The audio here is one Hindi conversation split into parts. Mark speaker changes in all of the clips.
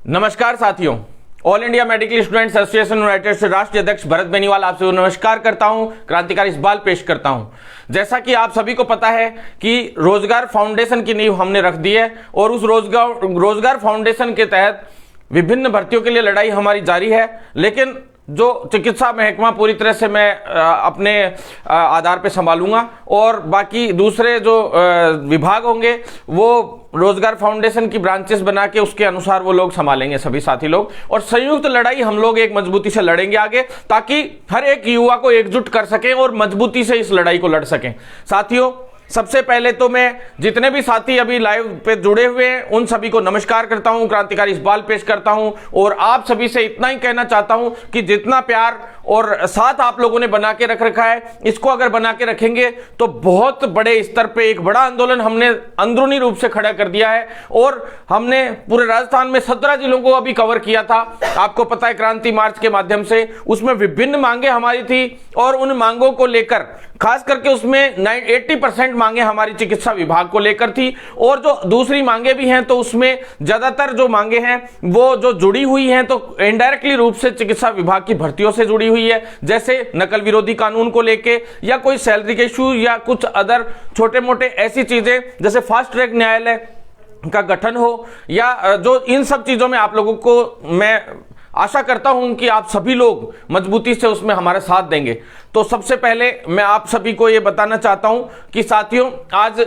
Speaker 1: नमस्कार साथियों, all India medical students association United से राष्ट्रीय अध्यक्ष भरत बेनीवाल आपसे नमस्कार करता हूं, क्रांतिकारी इकबाल पेश करता हूं। जैसा कि आप सभी को पता है कि रोजगार फाउंडेशन की नींव हमने रख दी है और उस रोजगार फाउंडेशन के तहत विभिन्न भर्तियों के लिए लड़ाई हमारी जारी है। लेकिन जो चिकित्सा महकमा पूरी तरह से मैं अपने आधार पे संभालूंगा और बाकी दूसरे जो विभाग होंगे वो रोजगार फाउंडेशन की ब्रांचेस बना के उसके अनुसार वो लोग संभालेंगे, सभी साथी लोग। और संयुक्त लड़ाई हम लोग एक मजबूती से लड़ेंगे आगे, ताकि हर एक युवा को एकजुट कर सकें और मजबूती से इस लड़ाई को लड़ सकें। साथियों, सबसे पहले तो मैं जितने भी साथी अभी लाइव पे जुड़े हुए हैं उन सभी को नमस्कार करता हूं, क्रांतिकारी इकबाल पेश करता हूं और आप सभी से इतना ही कहना चाहता हूं कि जितना प्यार और साथ आप लोगों ने बना के रख रखा है, इसको अगर बना के रखेंगे तो बहुत बड़े स्तर पे एक बड़ा आंदोलन हमने अंदरूनी रूप से खड़ा कर दिया है। और हमने पूरे राजस्थान में 17 जिलों को अभी कवर किया था, आपको पता है, क्रांति मार्च के माध्यम से। उसमें विभिन्न मांगे हमारी थी और उन मांगों को लेकर खास करके उसमें 80% मांगे हमारी चिकित्सा विभाग को लेकर थी और जो दूसरी मांगे भी हैं तो उसमें ज्यादातर जो मांगे हैं वो जो जुड़ी हुई हैं तो इनडायरेक्टली रूप से चिकित्सा विभाग की भर्तियों से जुड़ी हुई है, जैसे नकल विरोधी कानून को लेके या कोई सैलरी के इशू या कुछ अदर छोटे मोटे ऐसी चीजें जैसे फास्ट ट्रैक न्यायालय का गठन हो या जो इन सब चीजों में आप लोगों को मैं आशा करता हूं कि आप सभी लोग मजबूती से उसमें हमारा साथ देंगे। तो सबसे पहले मैं आप सभी को यह बताना चाहता हूं कि साथियों, आज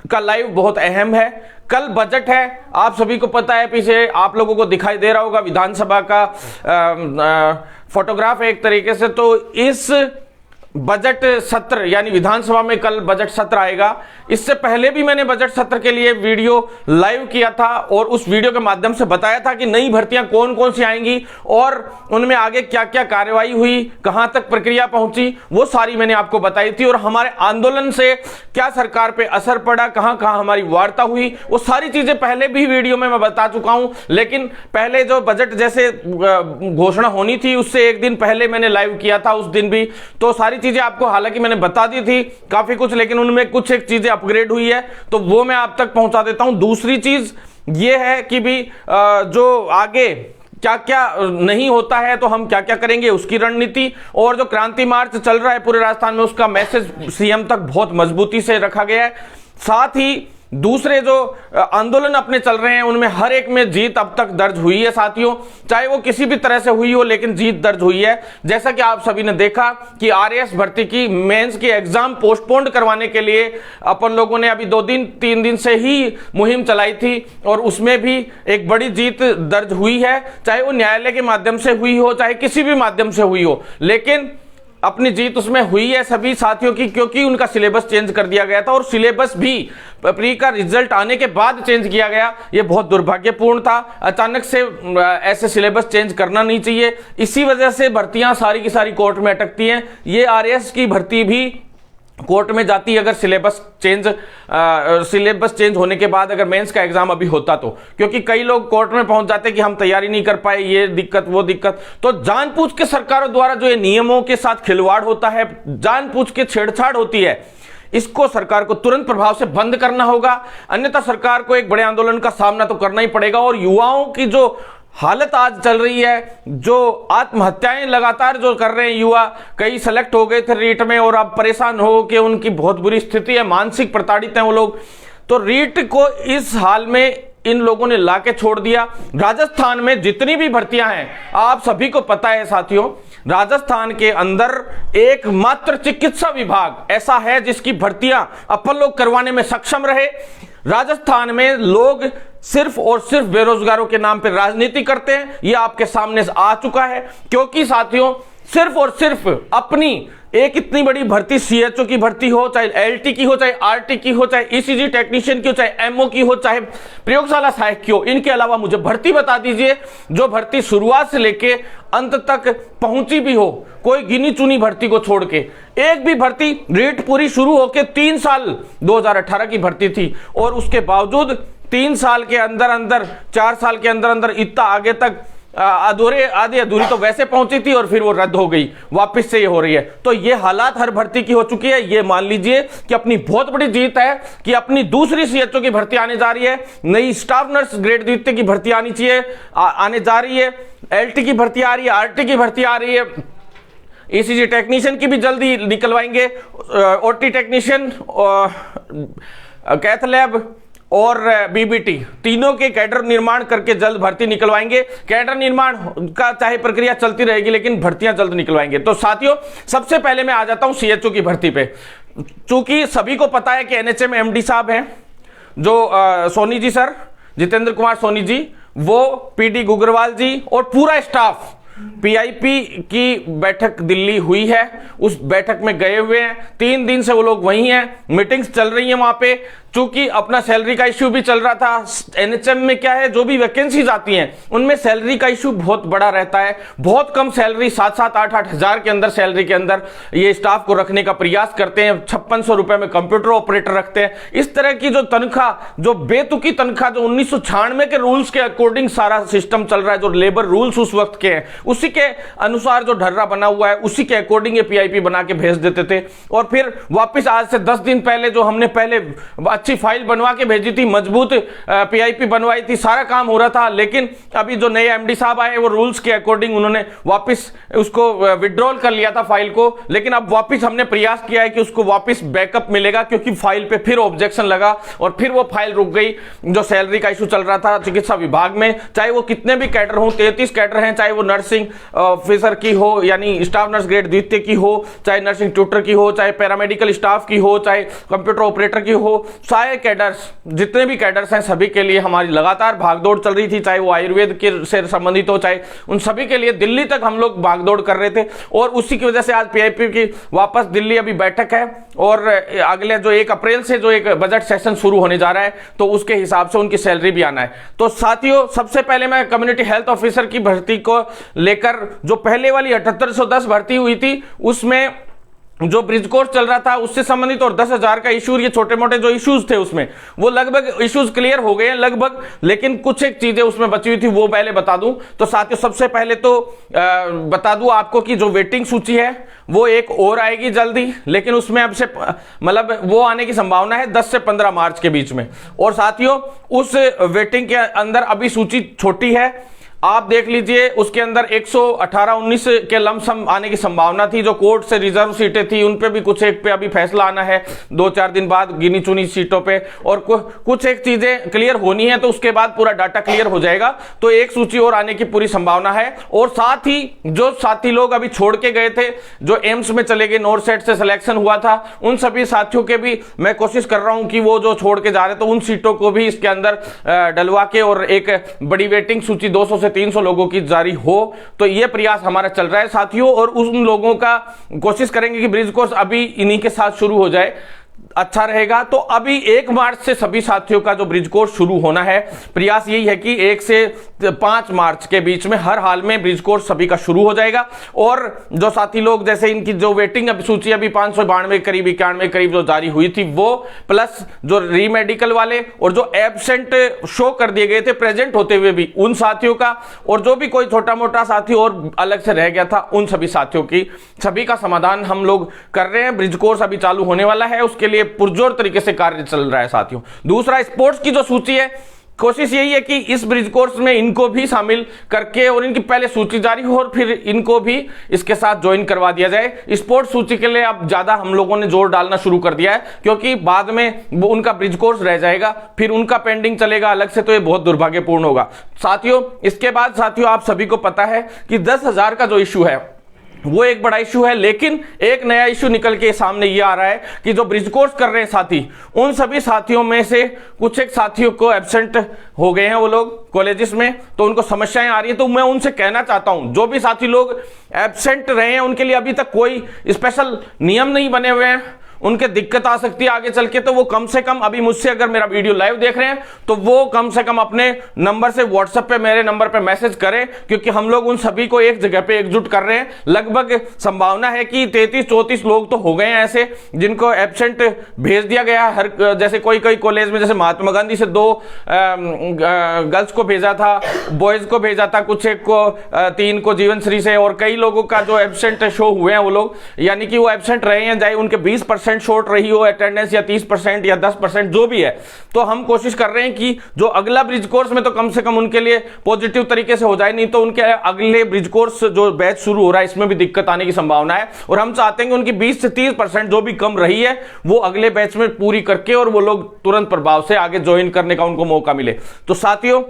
Speaker 1: का लाइव बहुत अहम है। कल बजट है, आप सभी को पता है, पीछे आप लोगों को दिखाई दे रहा होगा विधानसभा का फोटोग्राफ है एक तरीके से। तो इस बजट सत्र यानी विधानसभा में कल बजट सत्र आएगा। इससे पहले भी मैंने बजट सत्र के लिए वीडियो लाइव किया था और उस वीडियो के माध्यम से बताया था कि नई भर्तियां कौन कौन सी आएंगी और उनमें आगे क्या क्या कार्रवाई हुई, कहां तक प्रक्रिया पहुंची, वो सारी मैंने आपको बताई थी। और हमारे आंदोलन से क्या सरकार पे असर पड़ा, कहां कहां हमारी वार्ता हुई, वो सारी चीजें पहले भी वीडियो में मैं बता चुका हूं। लेकिन पहले जो बजट जैसे घोषणा होनी थी उससे एक दिन पहले मैंने लाइव किया था, उस दिन भी तो सारी चीजें आपको हालांकि मैंने बता दी थी काफी कुछ, लेकिन उनमें कुछ एक चीजें अपग्रेड हुई है तो वो मैं आप तक पहुंचा देता हूं। दूसरी चीज ये है कि भी जो आगे क्या क्या नहीं होता है तो हम क्या क्या करेंगे उसकी रणनीति, और जो क्रांति मार्च चल रहा है पूरे राजस्थान में उसका मैसेज सीएम तक बहुत मजबूती से रखा गया है। साथ ही दूसरे जो आंदोलन अपने चल रहे हैं उनमें हर एक में जीत अब तक दर्ज हुई है साथियों, चाहे वो किसी भी तरह से हुई हो, लेकिन जीत दर्ज हुई है। जैसा कि आप सभी ने देखा कि आरएएस भर्ती की मेंस की एग्जाम पोस्टपोन्ड करवाने के लिए अपन लोगों ने अभी 2-3 दिन से ही मुहिम चलाई थी और उसमें भी एक बड़ी जीत दर्ज हुई है, चाहे वो न्यायालय के माध्यम से हुई हो चाहे किसी भी माध्यम से हुई हो, लेकिन अपनी जीत उसमें हुई है सभी साथियों की, क्योंकि उनका सिलेबस चेंज कर दिया गया था और सिलेबस भी प्री का रिजल्ट आने के बाद चेंज किया गया। ये बहुत दुर्भाग्यपूर्ण था, अचानक से ऐसे सिलेबस चेंज करना नहीं चाहिए। इसी वजह से भर्तियां सारी की सारी कोर्ट में अटकती हैं। ये आरएएस की भर्ती भी कोर्ट में जाती है अगर सिलेबस चेंज होने के बाद अगर मेंस का एग्जाम अभी होता तो, क्योंकि कई लोग कोर्ट में पहुंच जाते कि हम तैयारी नहीं कर पाए, ये दिक्कत वो दिक्कत। तो जानबूझ के सरकारों द्वारा जो ये नियमों के साथ खिलवाड़ होता है, जानबूझ के छेड़छाड़ होती है, इसको सरकार को तुरंत प्रभाव से बंद करना होगा, अन्यथा सरकार को एक बड़े आंदोलन का सामना तो करना ही पड़ेगा। और युवाओं की जो हालत आज चल रही है, जो आत्महत्याएं लगातार जो कर रहे हैं युवा, कई सेलेक्ट हो गए थे रीट में और अब परेशान हो कि उनकी बहुत बुरी स्थिति है, मानसिक प्रताड़ित हैं वो लोग, तो रीट को इस हाल में इन लोगों ने लाके छोड़ दिया। राजस्थान में जितनी भी भर्तियां हैं आप सभी को पता है साथियों, राजस्थान के अंदर एकमात्र चिकित्सा विभाग ऐसा है जिसकी भर्तियां अपन लोग करवाने में सक्षम रहे। राजस्थान में लोग सिर्फ और सिर्फ बेरोजगारों के नाम पर राजनीति करते हैं, यह आपके सामने आ चुका है। क्योंकि साथियों, सिर्फ और सिर्फ अपनी एक इतनी बड़ी भर्ती सीएचओ की भर्ती हो, चाहे एलटी की हो, चाहे आरटी की हो, चाहे ईसीजी टेक्नीशियन की हो, चाहे एमओ की हो, चाहे प्रयोगशाला सहायक की हो, इनके अलावा मुझे भर्ती बता दीजिए जो भर्ती शुरुआत से लेके अंत तक पहुंची भी हो, कोई गिनी चुनी भर्ती को छोड़ के। एक भी भर्ती रीट पूरी शुरू होकर 3 साल 2018 की भर्ती थी और उसके बावजूद 3 साल के अंदर अंदर 4 साल के अंदर अंदर इतना आगे तक अधूरे आधी अधूरी तो वैसे पहुंची थी और फिर वो रद्द हो गई, वापस से ये हो रही है। तो ये हालात हर भर्ती की हो चुकी है। ये मान लीजिए कि अपनी बहुत बड़ी जीत है कि अपनी दूसरी सीएचओ की भर्ती आने जा रही है, नई स्टाफ नर्स ग्रेड द्वितीय की भर्ती आनी चाहिए, आने जा रही है, एलटी की भर्ती आ रही है, आरटी की भर्ती आ रही है, ईसीजी टेक्नीशियन की भी जल्दी निकलवाएंगे, ओटी टेक्नीशियन, कैथ लैब और बीबीटी तीनों के कैडर निर्माण करके जल्द भर्ती निकलवाएंगे। कैडर निर्माण का चाहे प्रक्रिया चलती रहेगी लेकिन भर्तियां जल्द निकलवाएंगे। तो साथियों, सबसे पहले मैं आ जाता हूं सीएचओ की भर्ती पे। चूंकि सभी को पता है कि एनएचएम एमडी साहब हैं जो सोनी जी सर, जितेंद्र कुमार सोनी जी, वो पीडी गुगरवाल जी और पूरा स्टाफ, पीआईपी की बैठक दिल्ली हुई है, उस बैठक में गए हुए हैं। 3 दिन से वो लोग वहीं हैं, मीटिंग्स चल रही हैं वहां पे। चूंकि अपना सैलरी का इश्यू भी चल रहा था। एनएचएम में क्या है, जो भी वैकेंसीज आती हैं उनमें सैलरी का इश्यू बहुत बड़ा रहता है। बहुत कम सैलरी, 7-7, 8-8 हजार के अंदर सैलरी के अंदर ये स्टाफ को रखने का प्रयास करते हैं। 5600 रुपए में कंप्यूटर ऑपरेटर रखते हैं। इस तरह की जो तनख्वाह, जो बेतुकी तनख्वाह, जो 1996 के रूल्स के अकॉर्डिंग सारा सिस्टम चल रहा है, जो लेबर रूल्स उस वक्त के हैं उसी के अनुसार जो ढर्रा बना हुआ है उसी के अकॉर्डिंग ये पीआईपी बना के भेज देते थे। और फिर वापिस आज से 10 दिन पहले जो हमने पहले अच्छी फाइल बनवा के भेजी थी, मजबूत पीआईपी बनवाई थी, सारा काम हो रहा था। लेकिन अभी जो नए एमडी साहब आए वो रूल्स के अकॉर्डिंग उन्होंने वापस उसको विड्रॉल कर लिया था फाइल को। लेकिन अब वापस हमने प्रयास किया है कि उसको वापस बैकअप मिलेगा, क्योंकि फाइल पे फिर ऑब्जेक्शन लगा और फिर वो फाइल रुक गई। जो सैलरी का इशू चल रहा था चिकित्सा विभाग में, चाहे वो कितने भी कैडर हो, 33 कैडर हैं, चाहे वो नर्सिंग ऑफिसर की हो यानी स्टाफ नर्स ग्रेड द्वितीय की हो, चाहे नर्सिंग ट्यूटर की हो, चाहे पैरामेडिकल स्टाफ की हो, चाहे कंप्यूटर ऑपरेटर की हो, सारे कैडर्स, जितने भी कैडर्स हैं सभी के लिए हमारी लगातार भागदौड़ चल रही थी। चाहे वो आयुर्वेद के से संबंधित हो, चाहे उन सभी के लिए दिल्ली तक हम लोग भागदौड़ कर रहे थे। और उसी की वजह से आज पीआईपी की वापस दिल्ली अभी बैठक है और अगले जो 1 अप्रैल से जो एक बजट सेशन शुरू होने जा रहा है, तो उसके हिसाब से उनकी सैलरी भी आना है। तो साथियों, सबसे पहले मैं कम्युनिटी हेल्थ ऑफिसर की भर्ती को लेकर, जो पहले वाली 7810 भर्ती हुई थी उसमें जो ब्रिज कोर्स चल रहा था उससे संबंधित और 10,000 का इशू, ये छोटे मोटे जो इश्यूज थे उसमें वो लगभग इश्यूज क्लियर हो गए हैं लगभग। लेकिन कुछ एक चीजें उसमें बची हुई थी, वो पहले बता दूं। तो साथियों, सबसे पहले तो बता दूं आपको कि जो वेटिंग सूची है वो एक और आएगी जल्दी, लेकिन उसमें अब से मतलब वो आने की संभावना है 10 से 15 मार्च के बीच में। और साथियों, उस वेटिंग के अंदर अभी सूची छोटी है, आप देख लीजिए, उसके अंदर 118-19 के लमसम आने की संभावना थी। जो कोर्ट से रिजर्व सीटें थी उन पे भी कुछ एक पे अभी फैसला आना है 2-4 दिन बाद, गिनी चुनी सीटों पे, और कुछ एक चीजें क्लियर होनी है, तो उसके बाद पूरा डाटा क्लियर हो जाएगा। तो एक सूची और आने की पूरी संभावना है। और साथ ही जो साथी लोग अभी छोड़ के गए थे, जो एम्स में चले गए, नॉर्थ सेट से सिलेक्शन हुआ था, उन सभी साथियों के भी मैं कोशिश कर रहा हूं कि वो जो छोड़ के जा रहे, तो उन सीटों को भी इसके अंदर डलवा के और एक बड़ी वेटिंग सूची 200 से 300 लोगों की जारी हो। तो यह प्रयास हमारा चल रहा है साथियों, और उन लोगों का कोशिश करेंगे कि ब्रिज कोर्स अभी इन्हीं के साथ शुरू हो जाए, अच्छा रहेगा। तो अभी 1 मार्च से सभी साथियों का जो ब्रिज कोर्स शुरू होना है, प्रयास यही है कि 1 से 5 मार्च के बीच में हर हाल में ब्रिज कोर्स सभी का शुरू हो जाएगा। और जो साथी लोग, जैसे इनकी जो वेटिंग सूची अभी 592 करीब 91 करीब जो जारी हुई थी, वो प्लस जो रीमेडिकल वाले और जो एब्सेंट शो कर दिए गए थे प्रेजेंट होते हुए भी, उन साथियों का, और जो भी कोई छोटा मोटा साथी और अलग से रह गया था, उन सभी साथियों की सभी का समाधान हम लोग कर रहे हैं। ब्रिज कोर्स अभी चालू होने वाला है, उसके लिए पुरजोर तरीके से कार्य चल रहा है साथियों। दूसरा, स्पोर्ट्स की जो सूची है, कोशिश यही है कि इस ब्रिज कोर्स में इनको भी शामिल करके और इनकी पहले सूची जारी हो और फिर इनको भी इसके साथ ज्वाइन करवा दिया जाए। स्पोर्ट्स सूची के लिए अब ज्यादा हम लोगों ने जोर डालना शुरू कर दिया है, क्योंकि बाद में उनका ब्रिज कोर्स रह जाएगा, फिर उनका पेंडिंग चलेगा अलग से, तो ये बहुत दुर्भाग्यपूर्ण होगा साथियों। इसके बाद साथियों, आप सभी को पता है कि 10,000 का जो इशू है वो एक बड़ा इशू है, लेकिन एक नया इशू निकल के सामने ये आ रहा है कि जो ब्रिज कोर्स कर रहे हैं साथी, उन सभी साथियों में से कुछ एक साथियों को एब्सेंट हो गए हैं वो लोग कॉलेजेस में, तो उनको समस्याएं आ रही है। तो मैं उनसे कहना चाहता हूं, जो भी साथी लोग एब्सेंट रहे हैं उनके लिए अभी तक कोई स्पेशल नियम नहीं बने हुए हैं, उनके दिक्कत आ सकती है आगे चल के, तो वो कम से कम अभी मुझसे अगर मेरा वीडियो लाइव देख रहे हैं तो वो कम से कम अपने नंबर से व्हाट्सएप पे मेरे नंबर पे मैसेज करें, क्योंकि हम लोग उन सभी को एक जगह पे एकजुट कर रहे हैं। लगभग संभावना है कि 33-34 लोग तो हो गए हैं ऐसे जिनको एब्सेंट भेज दिया गया है। हर जैसे कोई कॉलेज में जैसे महात्मा गांधी से 2 गर्ल्स को भेजा था, बॉयज को भेजा था, कुछ एक को 3 को जीवन श्री से, और कई लोगों का जो एब्सेंट शो हुए हैं वो लोग, यानी कि वो एब्सेंट रहे हैं, चाहे उनके 20% शॉर्ट रही हो अटेंडेंस या 30% या 10% जो भी है। तो हम कोशिश कर रहे हैं कि जो अगला ब्रिज कोर्स में तो कम से कम उनके लिए पॉजिटिव तरीके से हो जाए, नहीं तो उनके अगले ब्रिज कोर्स जो बैच शुरू हो रहा है इसमें भी दिक्कत आने की संभावना है। और हम चाहते हैं कि उनकी 20 से 30% जो भी कम रही है वो अगले बैच में पूरी करके और वो लोग तुरंत प्रभाव से आगे ज्वाइन करने का उनको मौका मिले। तो साथियों,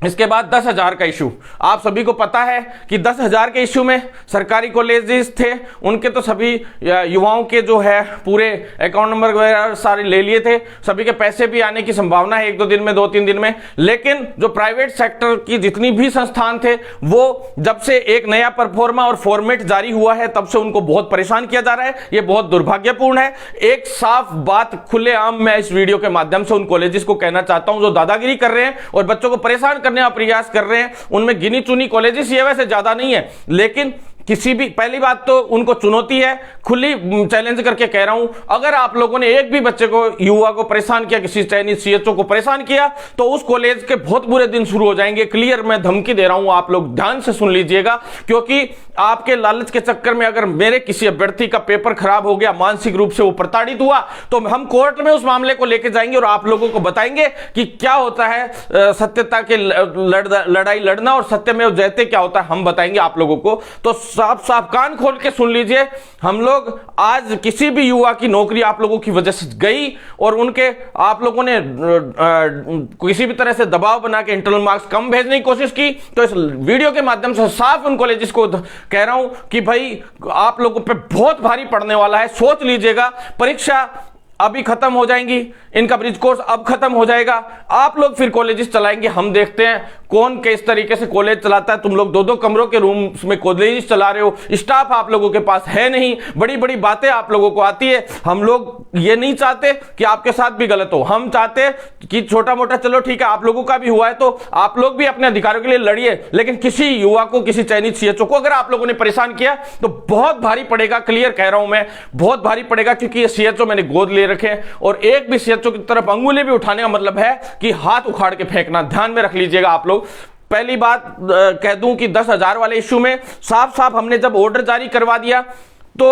Speaker 1: इसके बाद 10,000 का इशू, आप सभी को पता है कि 10,000 के इशू में सरकारी कॉलेजेस थे उनके तो सभी युवाओं के जो है पूरे अकाउंट नंबर वगैरह सारे ले लिए थे, सभी के पैसे भी आने की संभावना है 1-2 दिन में, 2-3 दिन में। लेकिन जो प्राइवेट सेक्टर की जितनी भी संस्थान थे वो जब से एक नया परफॉर्मा और फॉर्मेट जारी हुआ है तब से उनको बहुत परेशान किया जा रहा है। ये बहुत दुर्भाग्यपूर्ण है। एक साफ बात खुलेआम मैं इस वीडियो के माध्यम से उन कॉलेजेस को कहना चाहता हूं जो दादागिरी कर रहे हैं और बच्चों को परेशान करने का प्रयास कर रहे हैं। उनमें गिनी चुनी कॉलेजेस ये वैसे ज्यादा नहीं है, लेकिन किसी भी, पहली बात तो उनको चुनौती है, खुली चैलेंज करके कह रहा हूं, अगर आप लोगों ने एक भी बच्चे को, युवा को परेशान किया, किसी चयनित सीएचओ को परेशान किया तो उस कॉलेज के बहुत बुरे दिन शुरू हो जाएंगे। क्लियर मैं धमकी दे रहा हूं, आप लोग ध्यान से सुन लीजिएगा, क्योंकि आपके लालच के चक्कर में अगर मेरे किसी अभ्यर्थी का पेपर खराब हो गया, मानसिक रूप से वो प्रताड़ित हुआ, तो हम कोर्ट में उस मामले को लेकर जाएंगे और आप लोगों को बताएंगे कि क्या होता है सत्यता के लड़ाई लड़ना और सत्यमेव जयते क्या होता है, हम बताएंगे आप लोगों को। तो साफ साफ कान खोल के सुन लीजिए, हम लोग आज किसी भी युवा की नौकरी आप लोगों की वजह से गई और उनके आप लोगों ने किसी भी तरह से दबाव बना के इंटरनल मार्क्स कम भेजने की कोशिश की, तो इस वीडियो के माध्यम से साफ उन कॉलेजेस को कह रहा हूं कि भाई आप लोगों पे बहुत भारी पड़ने वाला है। सोच लीजिएगा, परीक्षा अभी खत्म हो जाएंगी, इनका ब्रिज कोर्स अब खत्म हो जाएगा, आप लोग फिर कॉलेजेस चलाएंगे। हम देखते हैं कौन किस तरीके से कॉलेज चलाता है। तुम लोग 2-2 कमरों के रूम में कॉलेज चला रहे हो, स्टाफ आप लोगों के पास है नहीं, बड़ी बड़ी बातें आप लोगों को आती है। हम लोग ये नहीं चाहते कि आपके साथ भी गलत हो, हम चाहते कि छोटा मोटा, चलो ठीक है आप लोगों का भी हुआ है तो आप लोग भी अपने अधिकारों के लिए लड़िए, लेकिन किसी युवा को, किसी चयनित सीएचओ को अगर आप लोगों ने परेशान किया तो बहुत भारी पड़ेगा। क्लियर कह रहा हूं मैं, बहुत भारी पड़ेगा, क्योंकि ये सीएचओ मैंने गोद ले रखे हैं और एक भी सीएचओ की तरफ अंगुली भी उठाने का मतलब है कि हाथ उखाड़ के फेंकना। ध्यान में रख लीजिएगा आप लोग। पहली बात कह दूं कि 10,000 वाले इश्यू में साफ साफ हमने जब ऑर्डर जारी करवा दिया तो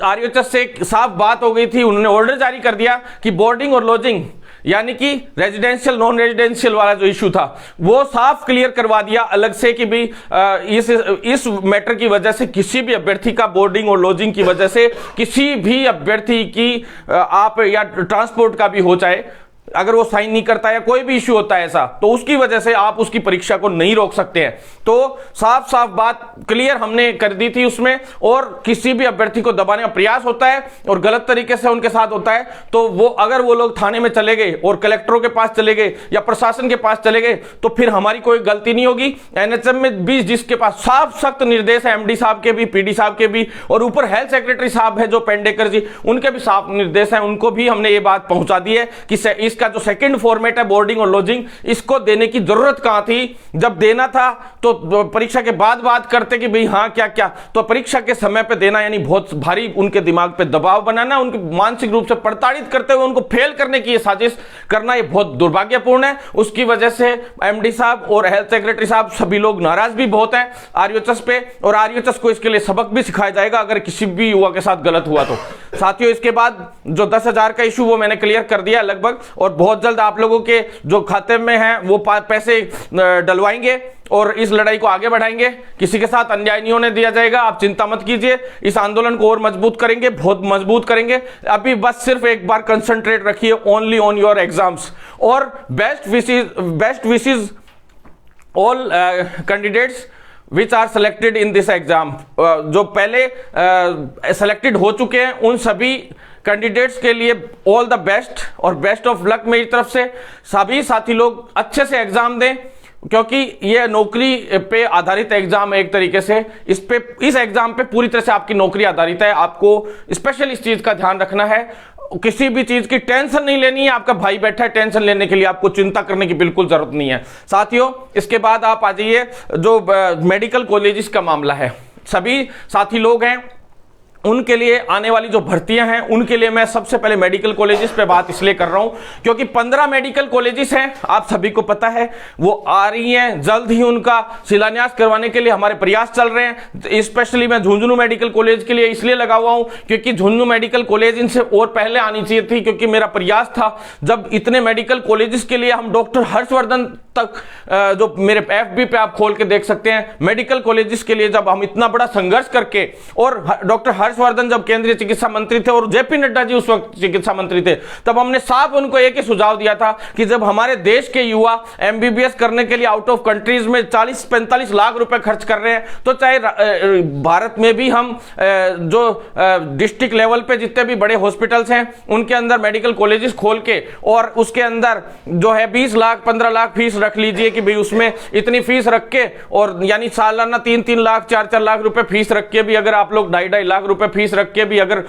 Speaker 1: आरयूएचएस से साफ बात हो गई थी, उन्होंने ऑर्डर जारी कर दिया कि बोर्डिंग और लॉजिंग यानी कि रेजिडेंशियल नॉन रेजिडेंशियल वाला जो इशू था वो साफ क्लियर करवा दिया अलग से कि भी इस मैटर की वजह से किसी भी अभ्यर्थी का बोर्डिंग और लॉजिंग की वजह से किसी भी अभ्यर्थी की आप या ट्रांसपोर्ट का भी हो, चाहे अगर वो साइन नहीं करता या कोई भी इश्यू होता है ऐसा, तो उसकी वजह से आप उसकी परीक्षा को नहीं रोक सकते हैं। तो साफ साफ बात क्लियर हमने कर दी थी उसमें, और किसी भी अभ्यर्थी को दबाने का प्रयास होता है और गलत तरीके से उनके साथ होता है तो वो, अगर वो लोग थाने में चले गए और कलेक्टरों के पास चले गए या प्रशासन के पास चले गए तो फिर हमारी कोई गलती नहीं होगी। एनएचएम में भी जिसके पास साफ सख्त निर्देश है, एमडी साहब के भी, पीडी साहब के भी, और ऊपर हेल्थ सेक्रेटरी साहब है जो पेंडेकर जी, उनके भी साफ निर्देश है, उनको भी हमने ये बात पहुंचा दी है कि इसका जो सेकंड फॉर्मेट है बोर्डिंग और लॉजिंग, इसको देने की जरूरत कहां थी। जब देना था तो परीक्षा के बाद बात करते कि भाई हाँ क्या क्या, तो परीक्षा के समय पे देना यानी बहुत भारी उनके दिमाग पे दबाव बनाना, उनके मानसिक रूप से प्रताड़ित करते हुए उनको फेल करने की ये साजिश करना, ये बहुत दुर्भाग्यपूर्ण है। उसकी वजह से एमडी साहब और हेल्थ सेक्रेटरी साहब सभी लोग नाराज भी बहुत हैं आरयूएचएस पे, और आरयूएचएस को इसके लिए सबक भी सिखाया जाएगा अगर किसी भी युवा के साथ गलत हुआ तो। साथियों, इसके बाद जो 10,000 का इशू वो मैंने क्लियर कर दिया लगभग, और बहुत जल्द आप लोगों के जो खाते में हैं वो पैसे डलवाएंगे और इस लड़ाई को आगे बढ़ाएंगे। किसी के साथ अन्याय नहीं होने दिया जाएगा, आप चिंता मत कीजिए। इस आंदोलन को और मजबूत करेंगे, बहुत मजबूत करेंगे। अभी बस सिर्फ एक बार कंसंट्रेट रखिए ओनली ऑन योर एग्जाम्स, और best wishes all candidates which are selected in this exam. जो पहले सेलेक्टेड हो चुके हैं उन सभी कैंडिडेट्स के लिए ऑल द बेस्ट और बेस्ट ऑफ लक मेरी तरफ से। सभी साथी लोग अच्छे से एग्जाम दें, क्योंकि ये नौकरी पे आधारित एग्जाम है एक तरीके से, इस एग्जाम पे पूरी तरह से आपकी नौकरी आधारित है। आपको स्पेशल इस चीज का ध्यान रखना है, किसी भी चीज की टेंशन नहीं लेनी है। आपका भाई बैठा है टेंशन लेने के लिए, आपको चिंता करने की बिल्कुल जरूरत नहीं है साथियों। इसके बाद आप आ जाइए जो मेडिकल कॉलेजेस का मामला है। सभी साथी लोग हैं उनके लिए आने वाली जो भर्तियां हैं उनके लिए मैं सबसे पहले मेडिकल कॉलेजेस पे बात इसलिए कर रहा हूं क्योंकि 15 मेडिकल कॉलेजेस हैं, आप सभी को पता है, वो आ रही हैं। जल्द ही उनका शिलान्यास करवाने के लिए हमारे प्रयास चल रहे हैं। स्पेशली मैं झुंझुनू मेडिकल कॉलेज के लिए इसलिए लगा हुआ हूं क्योंकि झुंझुनू मेडिकल कॉलेज इनसे और पहले आनी चाहिए थी, क्योंकि मेरा प्रयास था जब इतने मेडिकल कॉलेजेस के लिए हम डॉक्टर हर्षवर्धन तक, जो मेरे FB पे आप खोल के देख सकते हैं, मेडिकल कॉलेजेस के लिए जब हम इतना बड़ा संघर्ष करके, और डॉक्टर हर्षवर्धन जब केंद्रीय चिकित्सा मंत्री थे और JP नड्डा जी उस वक्त चिकित्सा मंत्री थे, तब हमने साफ उनको एक ही सुझाव दिया था कि जब हमारे देश के युवा MBBS करने के लिए आउट ऑफ कंट्रीज में 40-45 लाख रुपए खर्च कर रहे हैं, तो चाहे भारत में भी हम जो डिस्ट्रिक्ट लेवल पे जितने भी बड़े हॉस्पिटल्स हैं उनके अंदर मेडिकल कॉलेजेस खोल के, और उसके अंदर जो है 20 लाख 15 लाख फीस रख लीजिए कि भाई उसमें इतनी फीस रख के, और यानी सालाना 3-3 लाख 4-4 लाख रुपए फीस रख के भी अगर आप लोग 2.5 लाख रुपए फीस रख के भी अगर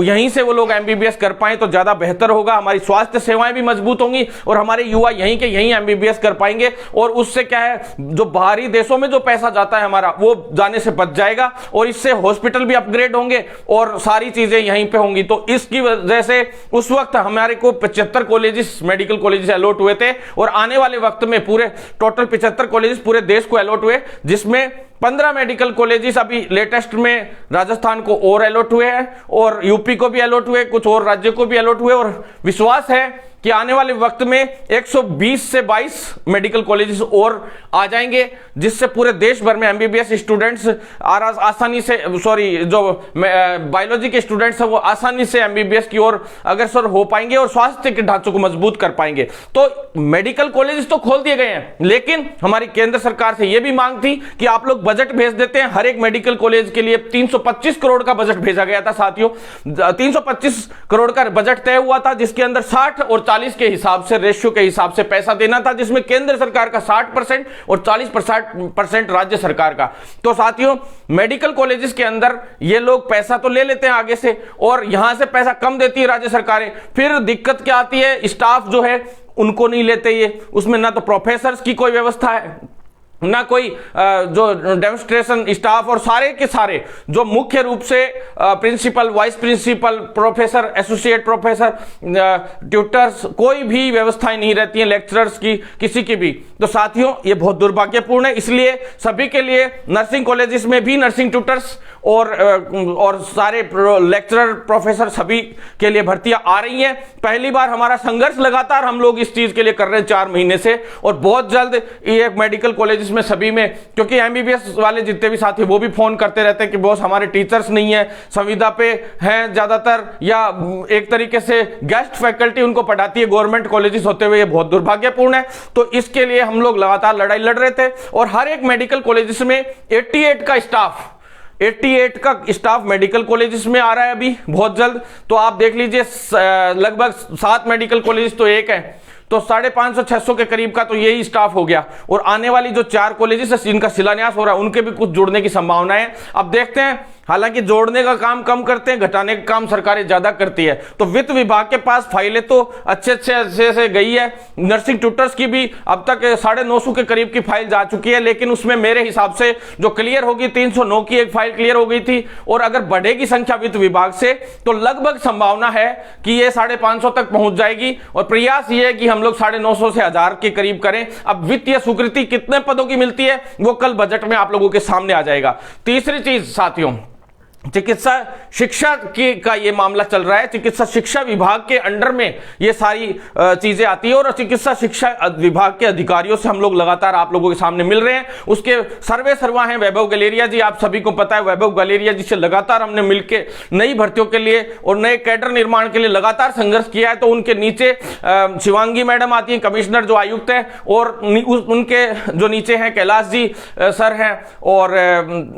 Speaker 1: यहीं से वो लोग MBBS कर पाए तो ज्यादा बेहतर होगा। हमारी स्वास्थ्य सेवाएं भी मजबूत होंगी और हमारे युवा यहीं के यहीं MBBS कर पाएंगे, और उससे क्या है, जो बाहरी देशों में जो पैसा जाता है हमारा वो जाने से बच जाएगा, और इससे हॉस्पिटल भी अपग्रेड होंगे और सारी चीजें यहीं पे होंगी। तो इसकी वजह से उस वक्त हमारे को 75 कॉलेजेस मेडिकल कॉलेजेस अलॉट हुए थे, और आने वाले वक्त में पूरे टोटल 75 कॉलेजेस पूरे देश को अलॉट हुए, जिसमें 15 मेडिकल कॉलेजेस अभी लेटेस्ट में राजस्थान को और अलॉट हुए हैं, और यूपी को भी अलॉट हुए, कुछ और राज्यों को भी अलॉट हुए, और विश्वास है कि आने वाले वक्त में 120 से 22 मेडिकल कॉलेजेस और आ जाएंगे, जिससे पूरे देश भर में MBBS स्टूडेंट्स आसानी से, जो बायोलॉजी के स्टूडेंट्स हैं वो आसानी से MBBS की ओर अग्रसर हो पाएंगे और स्वास्थ्य के ढांचों को मजबूत कर पाएंगे। तो मेडिकल कॉलेजेस तो खोल दिए गए हैं, लेकिन हमारी केंद्र सरकार से यह भी मांग थी कि आप लोग बजट भेज देते हैं। हर एक मेडिकल कॉलेज के लिए 325 करोड़ का बजट भेजा गया था साथियों। 325 करोड़ का बजट तय हुआ था, जिसके अंदर 60 और 40 के हिसाब से, रेशियो के हिसाब से पैसा देना था, जिसमें केंद्र सरकार का 60% और 40% राज्य सरकार का। तो साथियों, मेडिकल कॉलेजेस के अंदर ये लोग पैसा तो ले लेते हैं आगे से, और यहां से पैसा कम देती है राज्य सरकारें। फिर दिक्कत क्या आती है, स्टाफ जो है उनको नहीं लेते ये, उसमें ना तो प्रोफेसर्स की कोई व्यवस्था है, ना कोई जो डेमोन्स्ट्रेशन स्टाफ, और सारे के सारे जो मुख्य रूप से principal, vice principal, professor, associate professor, tutors, कोई भी व्यवस्थाएं नहीं रहती हैं लेक्चरर्स की, किसी की भी। तो साथियों, ये बहुत दुर्भाग्यपूर्ण है। इसलिए सभी के लिए नर्सिंग कॉलेजेस में भी नर्सिंग ट्यूटर्स और सारे लेक्चरर, प्रोफेसर, सभी के लिए भर्तियां आ रही हैं। पहली बार हमारा संघर्ष लगातार हम लोग इस चीज के लिए कर रहे हैं 4 महीने से, और बहुत जल्द ये मेडिकल कॉलेज में सभी में, क्योंकि MBBS वाले जितने भी साथी वो भी फोन करते रहते हैं कि बॉस हमारे टीचर्स नहीं है, संविदा पे हैं ज्यादातर, या एक तरीके से गेस्ट फैकल्टी उनको पढ़ाती है गवर्नमेंट कॉलेजेस होते हुए। ये बहुत दुर्भाग्यपूर्ण है। तो इसके लिए हम लोग लगातार लड़ाई लड़ रहे थे, और हर एक मेडिकल कॉलेजेस में 88 का स्टाफ मेडिकल कॉलेजेस में आ रहा है अभी बहुत जल्द। तो आप देख लीजिए, लगभग 7 मेडिकल कॉलेजेस तो एक है, तो 550-600 के करीब का तो यही स्टाफ हो गया, और आने वाली जो 4 कॉलेजेस है जिनका शिलान्यास हो रहा है उनके भी कुछ जुड़ने की संभावना है। अब देखते हैं, हालांकि जोड़ने का काम कम करते हैं, घटाने का काम सरकारें ज्यादा करती है। तो वित्त विभाग के पास फाइलें तो अच्छे से गई है। नर्सिंग ट्यूटर्स की भी अब तक 950 के करीब की फाइल जा चुकी है, लेकिन उसमें मेरे हिसाब से जो क्लियर होगी 309 की एक फाइल क्लियर हो गई थी, और अगर बढ़ेगी संख्या वित्त विभाग से तो लगभग संभावना है कि ये 550 तक पहुंच जाएगी। और प्रयास ये है कि हम लोग 950 से 1000 के करीब करें। अब वित्तीय स्वीकृति कितने पदों की मिलती है वो कल बजट में आप लोगों के सामने आ जाएगा। तीसरी चीज साथियों, चिकित्सा शिक्षा का ये मामला चल रहा है। चिकित्सा शिक्षा विभाग के अंडर में ये सारी चीजें आती है, और चिकित्सा शिक्षा विभाग के अधिकारियों से हम लोग लगातार आप लोगों के सामने मिल रहे हैं। उसके सर्वा हैं वैभव गलेरिया जी, आप सभी को पता है। वैभव गलेरिया जी से लगातार हमने मिलके नई भर्तियों के लिए और नए कैडर निर्माण के लिए लगातार संघर्ष किया है। तो उनके नीचे शिवांगी मैडम आती है, कमिश्नर जो आयुक्त है, और उनके जो नीचे हैं कैलाश जी सर हैं, और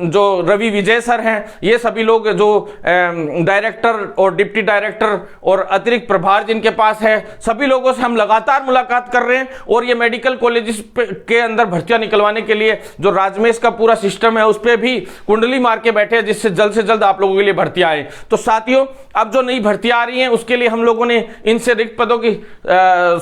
Speaker 1: जो रवि विजय सर हैं, ये सभी अभी लोग जो डायरेक्टर और डिप्टी डायरेक्टर और अतिरिक्त प्रभार जिनके पास है, सभी लोगों से हम लगातार मुलाकात कर रहे हैं और ये मेडिकल कॉलेजेस के अंदर भर्तियां निकलवाने के लिए जो राजमेश का पूरा सिस्टम है उस पर भी कुंडली मार के बैठे हैं, जिससे जल्द से जल्द आप लोगों के लिए भर्तियां आए। तो साथियों, अब जो नई भर्तियां आ रही हैं उसके लिए हम लोगों ने इनसे रिक्त पदों की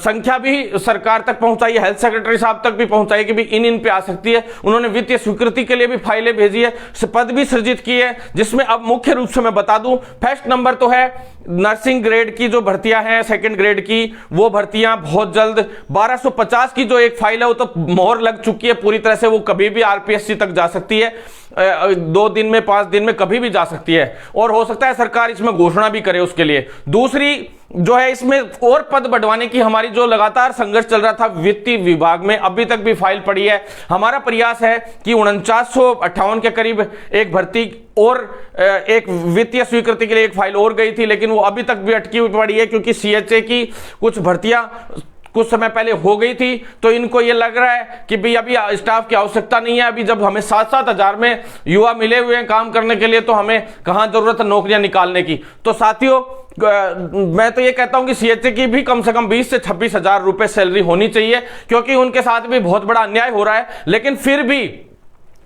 Speaker 1: संख्या भी सरकार तक पहुंचाई है, हेल्थ सेक्रेटरी साहब तक भी पहुंचाई कि भी इन पे आ सकती है। उन्होंने वित्तीय स्वीकृति के लिए भी फाइलें भेजी है, पद भी सृजित की है, जिसमें अब मुख्य रूप से मैं बता दूं, फर्स्ट नंबर तो है नर्सिंग ग्रेड की जो भर्तियां हैं, सेकंड ग्रेड की वो भर्तियां बहुत जल्द 1250 की जो एक फाइल है वो तो मोहर लग चुकी है पूरी तरह से, वो कभी भी आरपीएससी तक जा सकती है, 2 दिन में 5 दिन में कभी भी जा सकती है और हो सकता है सरकार इसमें घोषणा भी करे उसके लिए। दूसरी जो है इसमें और पद बढ़वाने की हमारी जो लगातार संघर्ष चल रहा था वित्तीय विभाग में, अभी तक भी फाइल पड़ी है। हमारा प्रयास है कि 4958 के करीब एक भर्ती और एक वित्तीय स्वीकृति के लिए एक फाइल और गई थी, लेकिन वो अभी तक भी अटकी हुई पड़ी है क्योंकि सीएचए की कुछ भर्तियां कुछ समय पहले हो गई थी। तो इनको ये लग रहा है कि भाई अभी स्टाफ की आवश्यकता नहीं है, अभी जब हमें 7-7 हजार में युवा मिले हुए हैं काम करने के लिए तो हमें कहां जरूरत है नौकरियां निकालने की। तो साथियों, मैं तो ये कहता हूं कि सीएचए की भी कम से कम 20 से 26 हजार रुपए सैलरी होनी चाहिए, क्योंकि उनके साथ भी बहुत बड़ा अन्याय हो रहा है। लेकिन फिर भी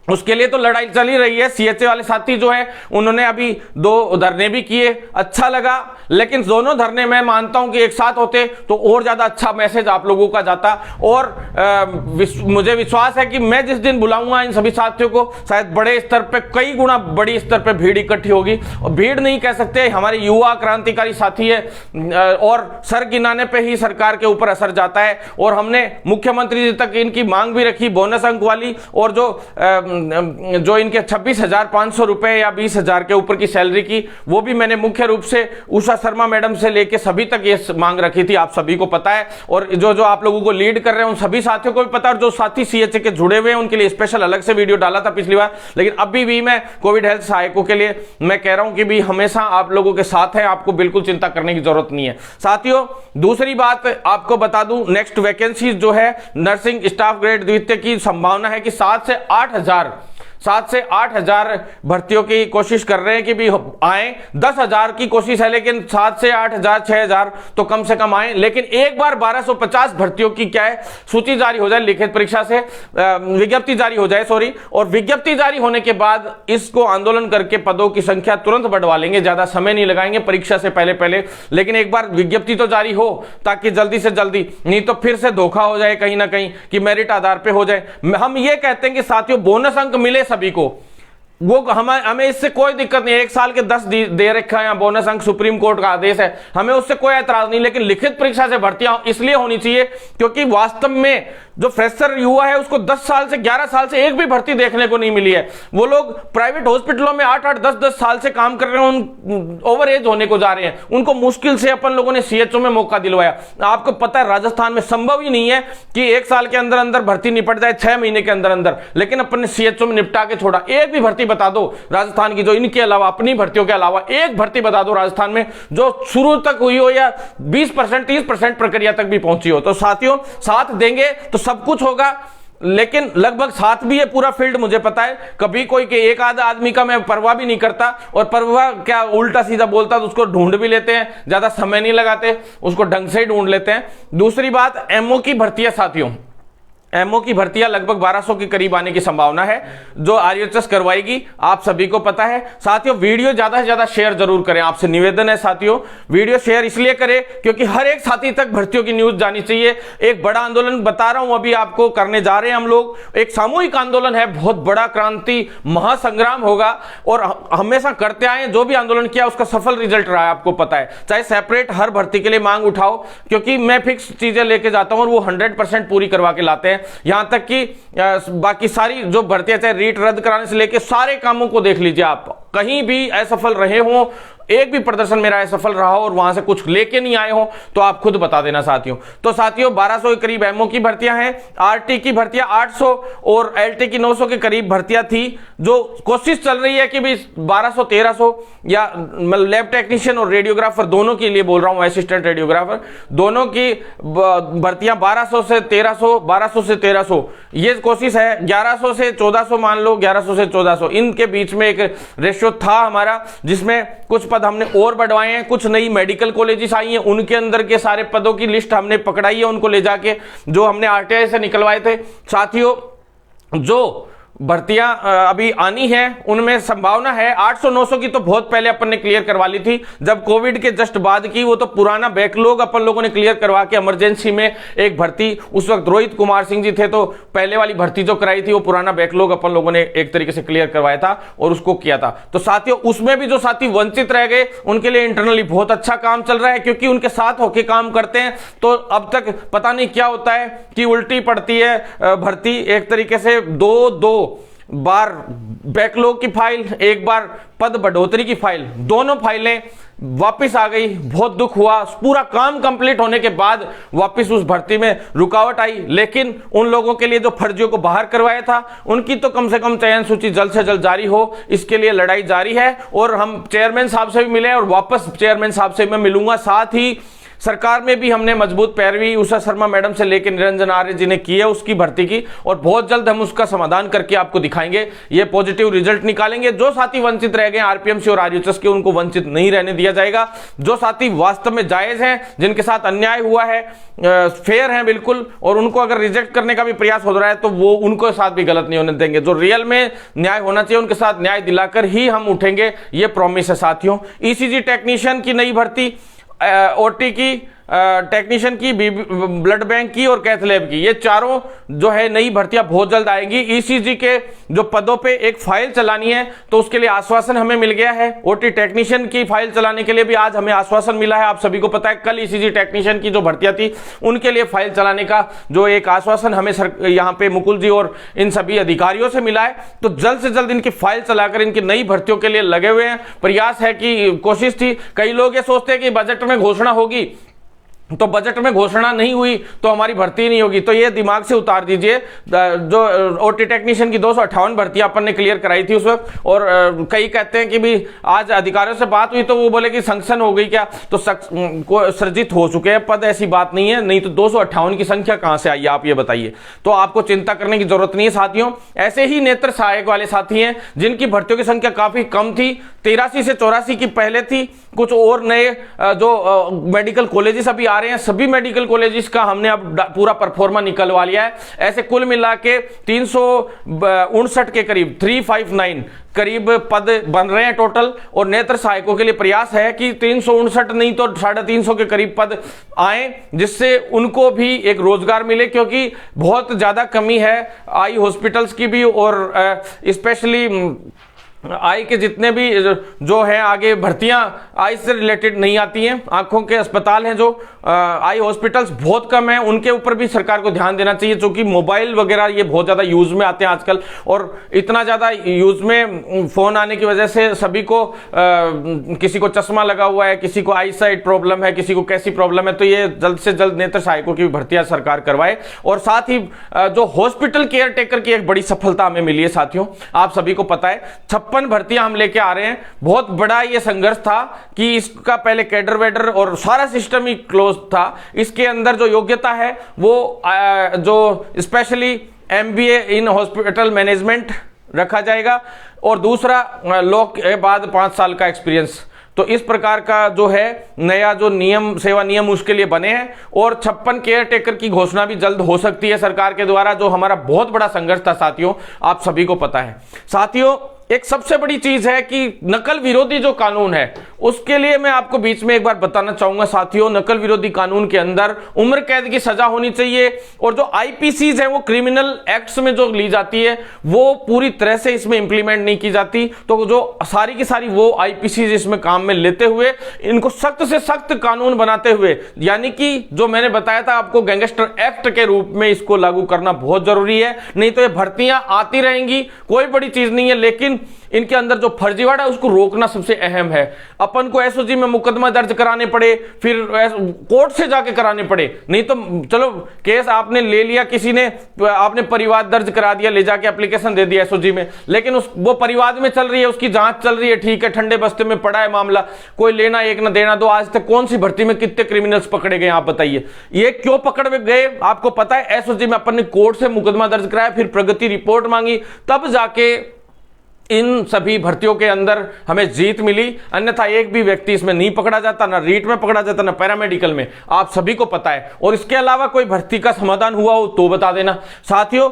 Speaker 1: उसके लिए तो लड़ाई चल ही रही है। सीएचए वाले साथी जो है उन्होंने अभी 2 धरने भी किए, अच्छा लगा, लेकिन दोनों धरने मैं मानता हूं कि एक साथ होते तो और ज्यादा अच्छा मैसेज आप लोगों का जाता। और मुझे विश्वास है कि मैं जिस दिन बुलाऊंगा इन सभी साथियों को, शायद बड़े स्तर पे, कई गुना बड़ी स्तर पे भीड़ इकट्ठी होगी। और भीड़ नहीं कह सकते, हमारे युवा क्रांतिकारी साथी है और सर गिनाने पे ही सरकार के ऊपर असर जाता है। और हमने मुख्यमंत्री जी तक इनकी मांग भी रखी बोनस अंक वाली, और जो इनके 26,500 रुपए या 20,000 के ऊपर की सैलरी की, वो भी मैंने मुख्य रूप से उषा शर्मा मैडम से लेके सभी तक ये मांग रखी थी, आप सभी को पता है। और जो आप लोगों को लीड कर रहे हैं उन सभी साथियों को भी पता है, और जो साथी सीएचए के जुड़े हुए हैं उनके लिए स्पेशल अलग से वीडियो डाला था पिछली बार। लेकिन अभी भी मैं कोविड हेल्थ सहायकों के लिए मैं कह रहा हूं कि भी हमेशा आप लोगों के साथ है, आपको बिल्कुल चिंता करने की जरूरत नहीं है। साथियों, दूसरी बात आपको बता दूं, नेक्स्ट वैकेंसी जो है नर्सिंग स्टाफ ग्रेड द्वितीय की संभावना है कि 7 से 8 हजार भर्तियों की कोशिश कर रहे हैं कि भी आए। 10 हजार की कोशिश है, लेकिन 7 से 8 हजार 6 हजार तो कम से कम आए। लेकिन एक बार 1250 भर्तियों की क्या है सूची जारी हो जाए, लिखित परीक्षा से विज्ञप्ति जारी हो जाए, सॉरी, और विज्ञप्ति जारी होने के बाद इसको आंदोलन करके पदों की संख्या तुरंत बढ़वा लेंगे, ज्यादा समय नहीं लगाएंगे परीक्षा से पहले। लेकिन एक बार विज्ञप्ति तो जारी हो ताकि जल्दी से जल्दी, नहीं तो फिर से धोखा हो जाए कहीं ना कहीं कि मेरिट आधार पर हो जाए। हम ये कहते हैं कि साथियों बोनस अंक मिले सभी को, वो हमें इससे कोई दिक्कत नहीं है। 1 साल के 10 दे रखा है बोनस अंक, सुप्रीम कोर्ट का आदेश है, हमें उससे कोई ऐतराज नहीं। लेकिन लिखित परीक्षा से भर्तियां इसलिए होनी चाहिए क्योंकि वास्तव में जो फ्रेशर युवा है उसको 10 साल से 11 साल से एक भी भर्ती देखने को नहीं मिली है। वो लोग प्राइवेट हॉस्पिटलों में 8-8 10-10 साल से काम कर रहे हैं, ओवर एज होने को जा रहे हैं, उनको मुश्किल से अपन लोगों ने सीएचओ में मौका दिलवाया। आपको पता है राजस्थान में संभव ही नहीं है कि 1 साल के अंदर अंदर भर्ती निपट जाए, 6 महीने के अंदर अंदर, लेकिन अपन ने सीएचओ में निपटा के छोड़ा। एक भी भर्ती बता दो राजस्थान की, जो इनके अलावा अपनी भर्तियों के अलावा एक भर्ती बता दो राजस्थान में जो शुरू तक हुई हो या 20% 30% प्रक्रिया तक भी पहुंची हो। तो साथियों, साथ देंगे तो सब कुछ होगा, लेकिन लगभग साथ भी है पूरा फील्ड, मुझे पता है। कभी कोई के एक आधा आदमी का मैं परवाह भी नहीं करता, और परवाह क्या उल्टा सीधा बोलता तो उसको ढूंढ भी लेते हैं, ज्यादा समय नहीं लगाते, उसको ढंग से ही ढूंढ लेते हैं। दूसरी बात, एमओ की भर्तियां साथियों, एमओ की भर्तियां लगभग 1200 के करीब आने की संभावना है जो आरएचएस करवाएगी, आप सभी को पता है। साथियों, वीडियो ज्यादा से ज्यादा शेयर जरूर करें, आपसे निवेदन है साथियों। वीडियो शेयर इसलिए करें क्योंकि हर एक साथी तक भर्तियों की न्यूज जानी चाहिए। एक बड़ा आंदोलन बता रहा हूं अभी आपको, करने जा रहे हैं हम लोग, एक सामूहिक आंदोलन है, बहुत बड़ा क्रांति महासंग्राम होगा, और हमेशा करते आए, जो भी आंदोलन किया उसका सफल रिजल्ट रहा है, आपको पता है। चाहे सेपरेट हर भर्ती के लिए मांग उठाओ, क्योंकि मैं फिक्स चीजें लेके जाता हूं और वो 100% पूरी करवा के लाते हैं। यहां तक कि बाकी सारी जो भर्तियां, चाहे रीट रद्द कराने से लेकर सारे कामों को देख लीजिए आप, कहीं भी असफल रहे हो, एक भी प्रदर्शन मेरा असफल रहा हो और वहां से कुछ लेके नहीं आए हो तो आप खुद बता देना साथियों। तो साथियों 1200 के करीब एमओ की भर्तियां हैं, आरटी की भर्तियां 800 और एलटी की 900 के करीब भर्तियां थी। जो कोशिश चल रही है कि भाई 1200 1300 या लैब टेक्नीशियन और रेडियोग्राफर दोनों के लिए बोल रहा हूं, असिस्टेंट रेडियोग्राफर दोनों की भर्तियां 1200 से 1300, 1200 से 1300 ये कोशिश है। 1100 से 1400 मान लो, 1100 से 1400 इनके बीच में एक रेशियो था हमारा, जिसमें कुछ पद हमने और बढ़वाए हैं। कुछ नई मेडिकल कॉलेजेस आई हैं, उनके अंदर के सारे पदों की लिस्ट हमने पकड़ाई है, उनको ले जाके जो हमने आरटीआई से निकलवाए थे। साथियों जो भर्तियां अभी आनी है उनमें संभावना है 800-900 की तो बहुत पहले अपन ने क्लियर करवा ली थी, जब कोविड के जस्ट बाद की। वो तो पुराना बैकलॉग अपन लोगों ने क्लियर करवा के इमरजेंसी में एक भर्ती, उस वक्त रोहित कुमार सिंह जी थे तो पहले वाली भर्ती जो कराई थी वो पुराना बैकलॉग अपन लोगों ने एक तरीके से क्लियर करवाया था और उसको किया था। तो साथियों उसमें भी जो साथी वंचित रह गए उनके लिए इंटरनली बहुत अच्छा काम चल रहा है, क्योंकि उनके साथ होके काम करते हैं। तो अब तक पता नहीं क्या होता है कि उल्टी पड़ती है भर्ती, एक तरीके से दो बार बैकलॉग की फाइल, एक बार पद बढ़ोतरी की फाइल, दोनों फाइलें वापस आ गई। बहुत दुख हुआ, पूरा काम कंप्लीट होने के बाद वापस उस भर्ती में रुकावट आई। लेकिन उन लोगों के लिए जो फर्जियों को बाहर करवाया था उनकी तो कम से कम चयन सूची जल्द से जल्द जारी हो, इसके लिए लड़ाई जारी है। और हम चेयरमैन साहब से भी मिले और वापस चेयरमैन साहब से मैं मिलूंगा। साथ ही सरकार में भी हमने मजबूत पैरवी उषा शर्मा मैडम से लेकर निरंजन आर्य जी ने की है उसकी भर्ती की, और बहुत जल्द हम उसका समाधान करके आपको दिखाएंगे, ये पॉजिटिव रिजल्ट निकालेंगे। जो साथी वंचित रह गए आरपीएमसी और आरयूएचएस के, उनको वंचित नहीं रहने दिया जाएगा। जो साथी वास्तव में जायज हैं, जिनके साथ अन्याय हुआ है, फेयर हैं बिल्कुल, और उनको अगर रिजेक्ट करने का भी प्रयास हो रहा है तो वो उनको साथ भी गलत नहीं होने देंगे। जो रियल में न्याय होना चाहिए उनके साथ न्याय दिलाकर ही हम उठेंगे, ये प्रॉमिस है साथियों। ईसीजी टेक्नीशियन की नई भर्ती, ओटी की टेक्नीशियन की, ब्लड बैंक की और कैथ लैब की, ये चारों जो है नई भर्तियां बहुत जल्द आएंगी। ईसीजी के जो पदों पे एक फाइल चलानी है तो उसके लिए आश्वासन हमें मिल गया है। ओटी टेक्नीशियन की फाइल चलाने के लिए भी आज हमें आश्वासन मिला है। आप सभी को पता है कल ईसीजी टेक्नीशियन की जो भर्तियां थी उनके लिए फाइल चलाने का जो एक आश्वासन हमें यहाँ पे मुकुल जी और इन सभी अधिकारियों से मिला है। तो जल्द से जल्द इनकी फाइल चलाकर इनकी नई भर्तियों के लिए लगे हुए हैं। प्रयास है कि कोशिश थी, कई लोग ये सोचते हैं कि बजट में घोषणा होगी तो बजट में घोषणा नहीं हुई तो हमारी भर्ती नहीं होगी, तो ये दिमाग से उतार दीजिए। जो ओटी टेक्नीशियन की 258 भर्तियां अपन ने क्लियर कराई थी उस वक्त, और कई कहते हैं कि भी आज अधिकारियों से बात हुई तो वो बोले कि सैंक्शन हो गई क्या, तो सर्जित हो चुके हैं पद, ऐसी बात नहीं है। नहीं तो 258 की संख्या कहां से आई आप ये बताइए। तो आपको चिंता करने की जरूरत नहीं है साथियों। ऐसे ही नेत्र सहायक वाले साथी हैं जिनकी भर्तियों की संख्या काफी कम थी, 83 से 84 की पहले थी। कुछ और नए जो मेडिकल कॉलेजेस अभी आ रहे हैं, सभी मेडिकल कॉलेजेस का हमने अब पूरा परफॉर्मा निकलवा लिया है। ऐसे कुल मिला के 359 के करीब 359 करीब पद बन रहे हैं टोटल, और नेत्र सहायकों के लिए प्रयास है कि 359 नहीं तो 350 के करीब पद आए, जिससे उनको भी एक रोजगार मिले, क्योंकि बहुत ज्यादा कमी है आई हॉस्पिटल्स की भी, और स्पेशली आई के जितने भी जो है आगे भर्तियां आई से रिलेटेड नहीं आती हैं। आंखों के अस्पताल हैं जो आई हॉस्पिटल्स बहुत कम है, उनके ऊपर भी सरकार को ध्यान देना चाहिए, क्योंकि मोबाइल वगैरह ये बहुत ज्यादा यूज में आते हैं आजकल, और इतना ज्यादा यूज में फोन आने की वजह से सभी को किसी को चश्मा लगा हुआ है, किसी को आई साइट प्रॉब्लम है, किसी को कैसी प्रॉब्लम है। तो ये जल्द से जल्द नेत्र सहायकों की भर्तियां सरकार करवाए। और साथ ही जो हॉस्पिटल केयर टेकर की एक बड़ी सफलता हमें मिली है साथियों, आप सभी को पता है 56 भर्तियां हम लेके आ रहे हैं। बहुत बड़ा ये संघर्ष था कि इसका पहले कैडर वेडर और सारा सिस्टम ही क्लोज था। इसके अंदर जो योग्यता है वो जो specially MBA in hospital management रखा जाएगा, और दूसरा लॉ के बाद 5 साल का एक्सपीरियंस। तो इस प्रकार का जो है नया जो नियम, सेवा नियम उसके लिए बने हैं, और 56 केयर टेकर की घोषणा भी जल्द हो सकती है सरकार के द्वारा, जो हमारा बहुत बड़ा संघर्ष था साथियों, आप सभी को पता है। साथियों एक सबसे बड़ी चीज है कि नकल विरोधी जो कानून है उसके लिए मैं आपको बीच में एक बार बताना चाहूंगा साथियों, नकल विरोधी कानून के अंदर उम्र कैद की सजा होनी चाहिए, और जो आईपीसीज है वो क्रिमिनल एक्ट्स में जो ली जाती है वो पूरी तरह से इसमें इंप्लीमेंट नहीं की जाती। तो जो सारी की सारी वो आईपीसीज इसमें काम में लेते हुए इनको सख्त से सख्त कानून बनाते हुए, यानी कि जो मैंने बताया था आपको गैंगस्टर एक्ट के रूप में इसको लागू करना बहुत जरूरी है। नहीं तो ये भर्तियां आती रहेंगी, कोई बड़ी चीज नहीं है, लेकिन लेकिन इनके अंदर जो फर्जीवाड़ा है उसको रोकना सबसे अहम है। अपन को एसओजी में मुकदमा दर्ज कराने पड़े, फिर कोर्ट से जाके कराने पड़े, नहीं तो चलो केस आपने ले लिया, किसी ने आपने परिवाद दर्ज करा दिया, ले जाके एप्लीकेशन दे दिया एसओजी में, लेकिन वो परिवाद में चल रही है, उसकी जांच चल रही है, ठीक है, ठंडे बस्ते में पड़ा है मामला, कोई लेना एक ना देना दो। आज तक कौन सी भर्ती में कितने क्रिमिनल्स पकड़े गए आप बताइए? ये क्यों पकड़ गए आपको पता है? एसओजी में अपन ने कोर्ट से मुकदमा दर्ज कराया, फिर प्रगति रिपोर्ट मांगी, तब जाके इन सभी भर्तियों के अंदर हमें जीत मिली। अन्यथा एक भी व्यक्ति इसमें नहीं पकड़ा जाता, ना रीट में पकड़ा जाता, ना पैरामेडिकल में, आप सभी को पता है। और इसके अलावा कोई भर्ती का समाधान हुआ हो तो बता देना। साथियों,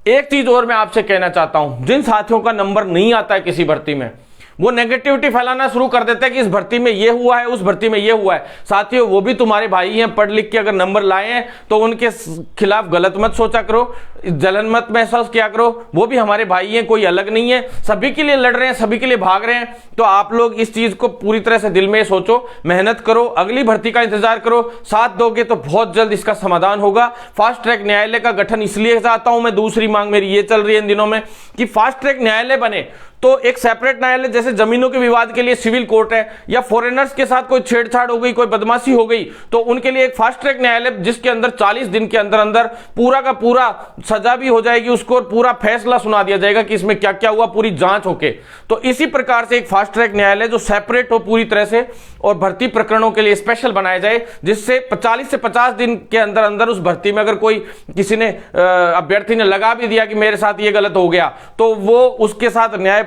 Speaker 1: एक चीज और मैं आपसे कहना चाहता हूं, जिन साथियों का नंबर नहीं आता है किसी भर्ती में, वो नेगेटिविटी फैलाना शुरू कर देते हैं कि इस भर्ती में ये हुआ है, उस भर्ती में ये हुआ है। साथियों, वो भी तुम्हारे भाई हैं, पढ़ लिख के अगर नंबर लाए हैं तो उनके खिलाफ गलत मत सोचा करो, जलन मत महसूस किया करो। वो भी हमारे भाई हैं, कोई अलग नहीं है, सभी के लिए लड़ रहे हैं, सभी के लिए भाग रहे हैं। तो आप लोग इस चीज को पूरी तरह से दिल में सोचो, मेहनत करो, अगली भर्ती का इंतजार करो, साथ दोगे तो बहुत जल्द इसका समाधान होगा। फास्ट ट्रैक न्यायालय का गठन इसलिए चाहता हूं मैं, दूसरी मांग मेरी ये चल रही है इन दिनों में कि फास्ट ट्रैक न्यायालय बने तो एक सेपरेट न्यायालय, जैसे जमीनों के विवाद के लिए सिविल कोर्ट है, या फॉरेनर्स के साथ कोई छेड़छाड़ हो गई, कोई बदमाशी हो गई, तो उनके लिए एक फास्ट ट्रैक न्यायालय जिसके अंदर 40 दिन के अंदर अंदर पूरा का पूरा सजा भी हो जाएगी उसको, और पूरा फैसला सुना दिया जाएगा कि इसमें क्या क्या हुआ, पूरी जांच होके। तो इसी प्रकार से एक फास्ट ट्रैक न्यायालय जो सेपरेट हो पूरी तरह से और भर्ती प्रकरणों के लिए स्पेशल बनाया जाए, जिससे 40 से 50 दिन के अंदर अंदर उस भर्ती में अगर कोई किसी ने अभ्यर्थी ने लगा भी दिया कि मेरे साथ ये गलत हो गया, तो वो उसके साथ न्यायपूर्ण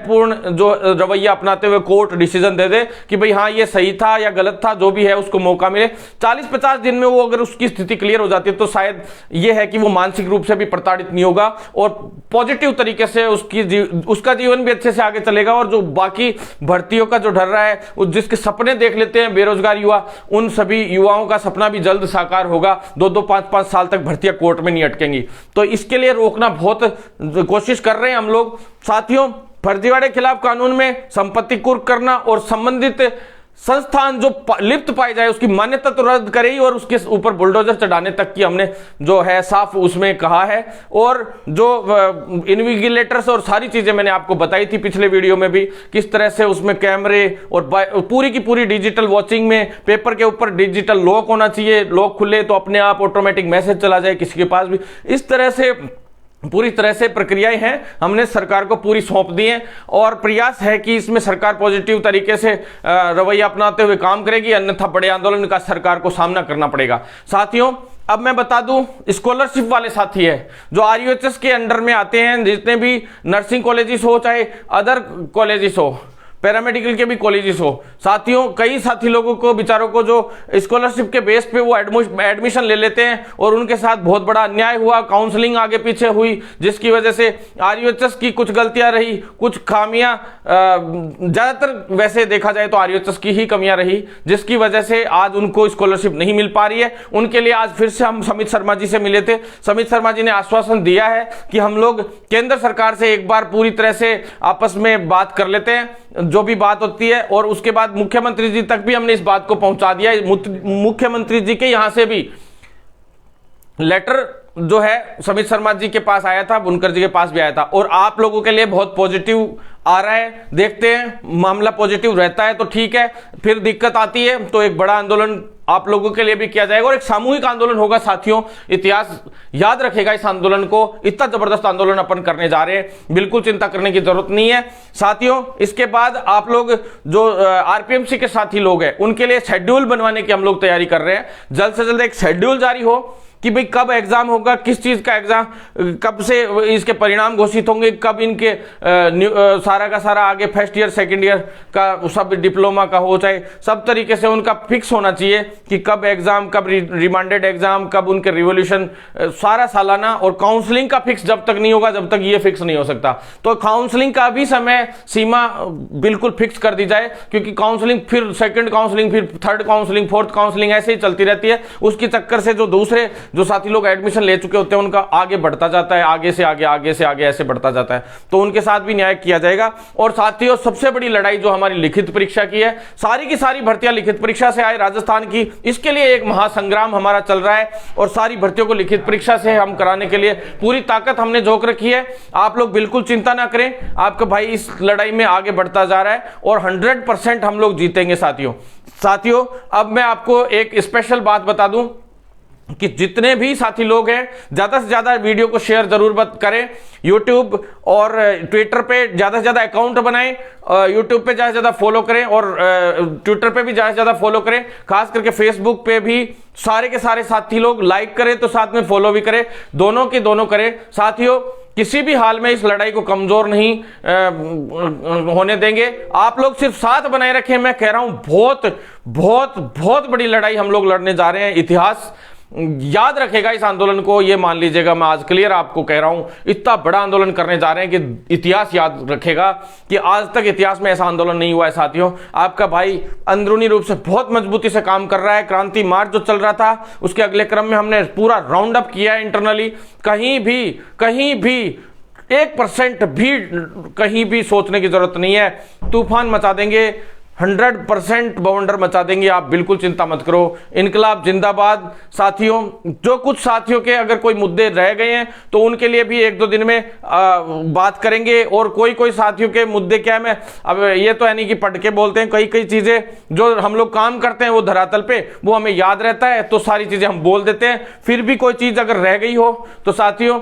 Speaker 1: जो रवैया अपनाते हुए कोर्ट डिसीजन दे दे कि भाई हाँ ये सही था या गलत था, जो भी है उसको मौका मिले। 40-50 दिन में वो अगर उसकी स्थिति क्लियर हो जाती है तो शायद ये है कि वो मानसिक रूप से भी प्रताड़ित नहीं होगा और पॉजिटिव तरीके से उसका जीवन भी अच्छे से आगे चलेगा। और जो बाकी भर्तियों का जो डर रहा है, जिसके सपने देख लेते हैं बेरोजगार युवा, उन सभी युवाओं का सपना भी जल्द साकार होगा। 2-2, 5-5 साल तक भर्तियां कोर्ट में नहीं अटकेंगी। तो इसके लिए रोकना बहुत कोशिश कर रहे हैं हम लोग। साथियों, फर्जीवाड़े खिलाफ कानून में संपत्ति कुर्क करना और संबंधित संस्थान जो लिप्त पाई जाए उसकी मान्यता तो रद्द करे ही, और उसके ऊपर बुलडोजर चढ़ाने तक की हमने जो है साफ उसमें कहा है। और जो इन्विजिलेटर्स और सारी चीजें मैंने आपको बताई थी पिछले वीडियो में भी, किस तरह से उसमें कैमरे और पूरी की पूरी डिजिटल वॉचिंग में पेपर के ऊपर डिजिटल लॉक होना चाहिए, लॉक खुले तो अपने आप ऑटोमेटिक मैसेज चला जाए किसी के पास भी। इस तरह से पूरी तरह से प्रक्रियाएं हैं, हमने सरकार को पूरी सौंप दी हैं और प्रयास है कि इसमें सरकार पॉजिटिव तरीके से रवैया अपनाते हुए काम करेगी, अन्यथा बड़े आंदोलन का सरकार को सामना करना पड़ेगा। साथियों, अब मैं बता दूं, स्कॉलरशिप वाले साथी है जो आरयूएचएस के अंडर में आते हैं, जितने भी नर्सिंग कॉलेजेस हो चाहे अदर कॉलेजेस हो, पैरामेडिकल के भी कॉलेजेस हो, साथियों कई साथी लोगों को बेचारों को जो स्कॉलरशिप के बेस पे वो एडमिशन ले लेते हैं और उनके साथ बहुत बड़ा अन्याय हुआ, काउंसलिंग आगे पीछे हुई, जिसकी वजह से आरयूएचएस की कुछ गलतियां रही, कुछ खामियां, ज्यादातर वैसे देखा जाए तो आरयूएचएस की ही कमियां रही, जिसकी वजह से आज उनको स्कॉलरशिप नहीं मिल पा रही है। उनके लिए आज फिर से हम समित शर्मा जी से मिले थे। समित शर्मा जी ने आश्वासन दिया है कि हम लोग केंद्र सरकार से एक बार पूरी तरह से आपस में बात कर लेते हैं, जो भी बात होती है, और उसके बाद मुख्यमंत्री जी तक भी हमने इस बात को पहुंचा दिया। मुख्यमंत्री जी के यहां से भी लेटर जो है समित शर्मा जी के पास आया था, बुनकर जी के पास भी आया था, और आप लोगों के लिए बहुत पॉजिटिव आ रहा है। देखते हैं, मामला पॉजिटिव रहता है तो ठीक है, फिर दिक्कत आती है तो एक बड़ा आंदोलन आप लोगों के लिए भी किया जाएगा और एक सामूहिक आंदोलन होगा। साथियों, इतिहास याद रखेगा इस आंदोलन को, इतना जबरदस्त आंदोलन अपन करने जा रहे हैं, बिल्कुल चिंता करने की जरूरत नहीं है। साथियों, इसके बाद आप लोग जो आरपीएमसी के साथी लोग हैं उनके लिए शेड्यूल बनवाने की हम लोग तैयारी कर रहे हैं। जल्द से जल्द एक शेड्यूल जारी हो कि भाई कब एग्जाम होगा, किस चीज का एग्जाम, कब से इसके परिणाम घोषित होंगे, कब इनके सारा का सारा आगे फर्स्ट ईयर सेकंड ईयर का सब डिप्लोमा का हो, चाहे सब तरीके से उनका फिक्स होना चाहिए कि कब एग्जाम, कब रिमांडेड एग्जाम, कब उनके रिवोल्यूशन, सारा सालाना। और काउंसलिंग का फिक्स जब तक नहीं होगा जब तक ये फिक्स नहीं हो सकता। तो काउंसलिंग का भी समय सीमा बिल्कुल फिक्स कर दी जाए, क्योंकि काउंसलिंग फिर सेकेंड काउंसलिंग, फिर थर्ड काउंसलिंग, फोर्थ काउंसलिंग ऐसे ही चलती रहती है। उसके चक्कर से जो दूसरे जो साथी लोग एडमिशन ले चुके होते हैं उनका आगे बढ़ता जाता है, आगे से आगे, आगे से आगे ऐसे बढ़ता जाता है, तो उनके साथ भी न्याय किया जाएगा। और साथियों, सबसे बड़ी लड़ाई जो हमारी लिखित परीक्षा की है, सारी की सारी भर्तियां लिखित परीक्षा से आए राजस्थान की, इसके लिए एक महासंग्राम हमारा चल रहा है और सारी भर्तियों को लिखित परीक्षा से हम कराने के लिए पूरी ताकत हमने झोंक रखी है। आप लोग बिल्कुल चिंता ना करें, आपका भाई इस लड़ाई में आगे बढ़ता जा रहा है और 100% हम लोग जीतेंगे साथियों। अब मैं आपको एक स्पेशल बात बता दूं कि जितने भी साथी लोग हैं, ज्यादा से ज्यादा वीडियो को शेयर जरूर करें। YouTube और ट्विटर पे ज्यादा से ज्यादा अकाउंट बनाएं, YouTube पे ज्यादा से ज्यादा फॉलो करें और ट्विटर पे भी ज्यादा से ज्यादा फॉलो करें। खास करके फेसबुक पे भी सारे के सारे साथी लोग लाइक करें तो साथ में फॉलो भी करें, दोनों के दोनों करें। साथियों, किसी भी हाल में इस लड़ाई को कमजोर नहीं होने देंगे। आप लोग सिर्फ साथ बनाए रखें। मैं कह रहा हूं बहुत बहुत बहुत बड़ी लड़ाई हम लोग लड़ने जा रहे हैं। इतिहास याद रखेगा इस आंदोलन को, ये मान लीजिएगा। मैं आज क्लियर आपको कह रहा हूं, इतना बड़ा आंदोलन करने जा रहे हैं कि इतिहास याद रखेगा कि आज तक इतिहास में ऐसा आंदोलन नहीं हुआ है। साथियों, आपका भाई अंदरूनी रूप से बहुत मजबूती से काम कर रहा है। क्रांति मार्च जो चल रहा था उसके अगले क्रम में हमने पूरा राउंड अप किया है इंटरनली। कहीं भी 1% भी कहीं भी सोचने की जरूरत नहीं है। तूफान मचा देंगे, 100% बवंडर मचा देंगे, आप बिल्कुल चिंता मत करो। इनकलाब जिंदाबाद। साथियों, जो कुछ साथियों के अगर कोई मुद्दे रह गए हैं तो उनके लिए भी 1-2 दिन में बात करेंगे। और कोई साथियों के मुद्दे क्या है, मैं अब ये तो है नहीं कि पढ़ के बोलते हैं, कई चीजें जो हम लोग काम करते हैं वो धरातल पे वो हमें याद रहता है तो सारी चीजें हम बोल देते हैं। फिर भी कोई चीज अगर रह गई हो तो साथियों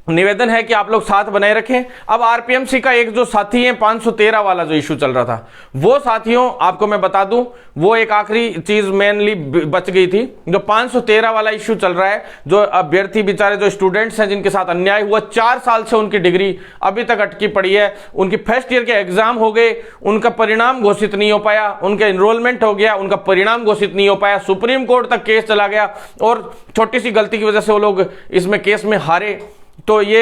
Speaker 1: निवेदन है कि आप लोग साथ बनाए रखें। अब आरपीएमसी का एक जो साथी है 513 वाला जो इशू चल रहा था, वो साथियों आपको मैं बता दूं, वो एक आखिरी चीज मेनली बच गई थी। जो 513 वाला इशू चल रहा है, जो अभ्यर्थी बेचारे जो स्टूडेंट्स हैं जिनके साथ अन्याय हुआ, 4 साल से उनकी डिग्री अभी तक अटकी पड़ी है। उनकी फर्स्ट ईयर के एग्जाम हो गए, उनका परिणाम घोषित नहीं हो पाया, उनका एनरोलमेंट हो गया, उनका परिणाम घोषित नहीं हो पाया, सुप्रीम कोर्ट तक केस चला गया और छोटी सी गलती की वजह से वो लोग इसमें केस में हारे। तो ये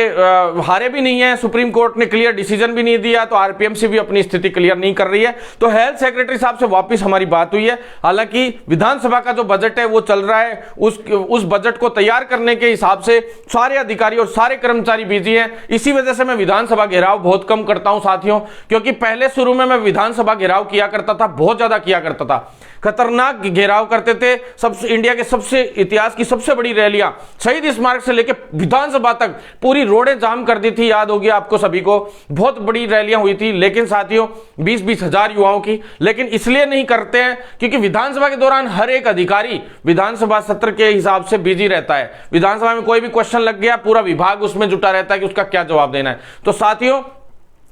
Speaker 1: हारे भी नहीं है, सुप्रीम कोर्ट ने क्लियर डिसीजन भी नहीं दिया, तो आरपीएमसी भी अपनी स्थिति क्लियर नहीं कर रही है। तो हेल्थ सेक्रेटरी साहब से वापस हमारी बात हुई है। हालांकि विधानसभा का जो बजट है वो चल रहा है, उस बजट को तैयार करने के हिसाब से सारे अधिकारी और सारे कर्मचारी बिजी हैं। इसी वजह से मैं विधानसभा घेराव बहुत कम करता हूं साथियों, क्योंकि पहले शुरू में मैं विधानसभा घेराव किया करता था, बहुत ज्यादा किया करता था, खतरनाक घेराव करते थे। सबसे इंडिया के सबसे इतिहास की सबसे बड़ी रैलियां शहीद स्मारक से लेकर विधानसभा तक पूरी रोडें जाम कर दी थी, याद होगी आपको सभी को। बहुत बड़ी रैलियां हुई थी, लेकिन साथियों 20-20 हजार युवाओं की। लेकिन इसलिए नहीं करते हैं क्योंकि विधानसभा के दौरान हर एक अधिकारी विधानसभा सत्र के हिसाब से बिजी रहता है। विधानसभा में कोई भी क्वेश्चन लग गया, पूरा विभाग उसमें जुटा रहता है कि उसका क्या जवाब देना है। तो साथियों,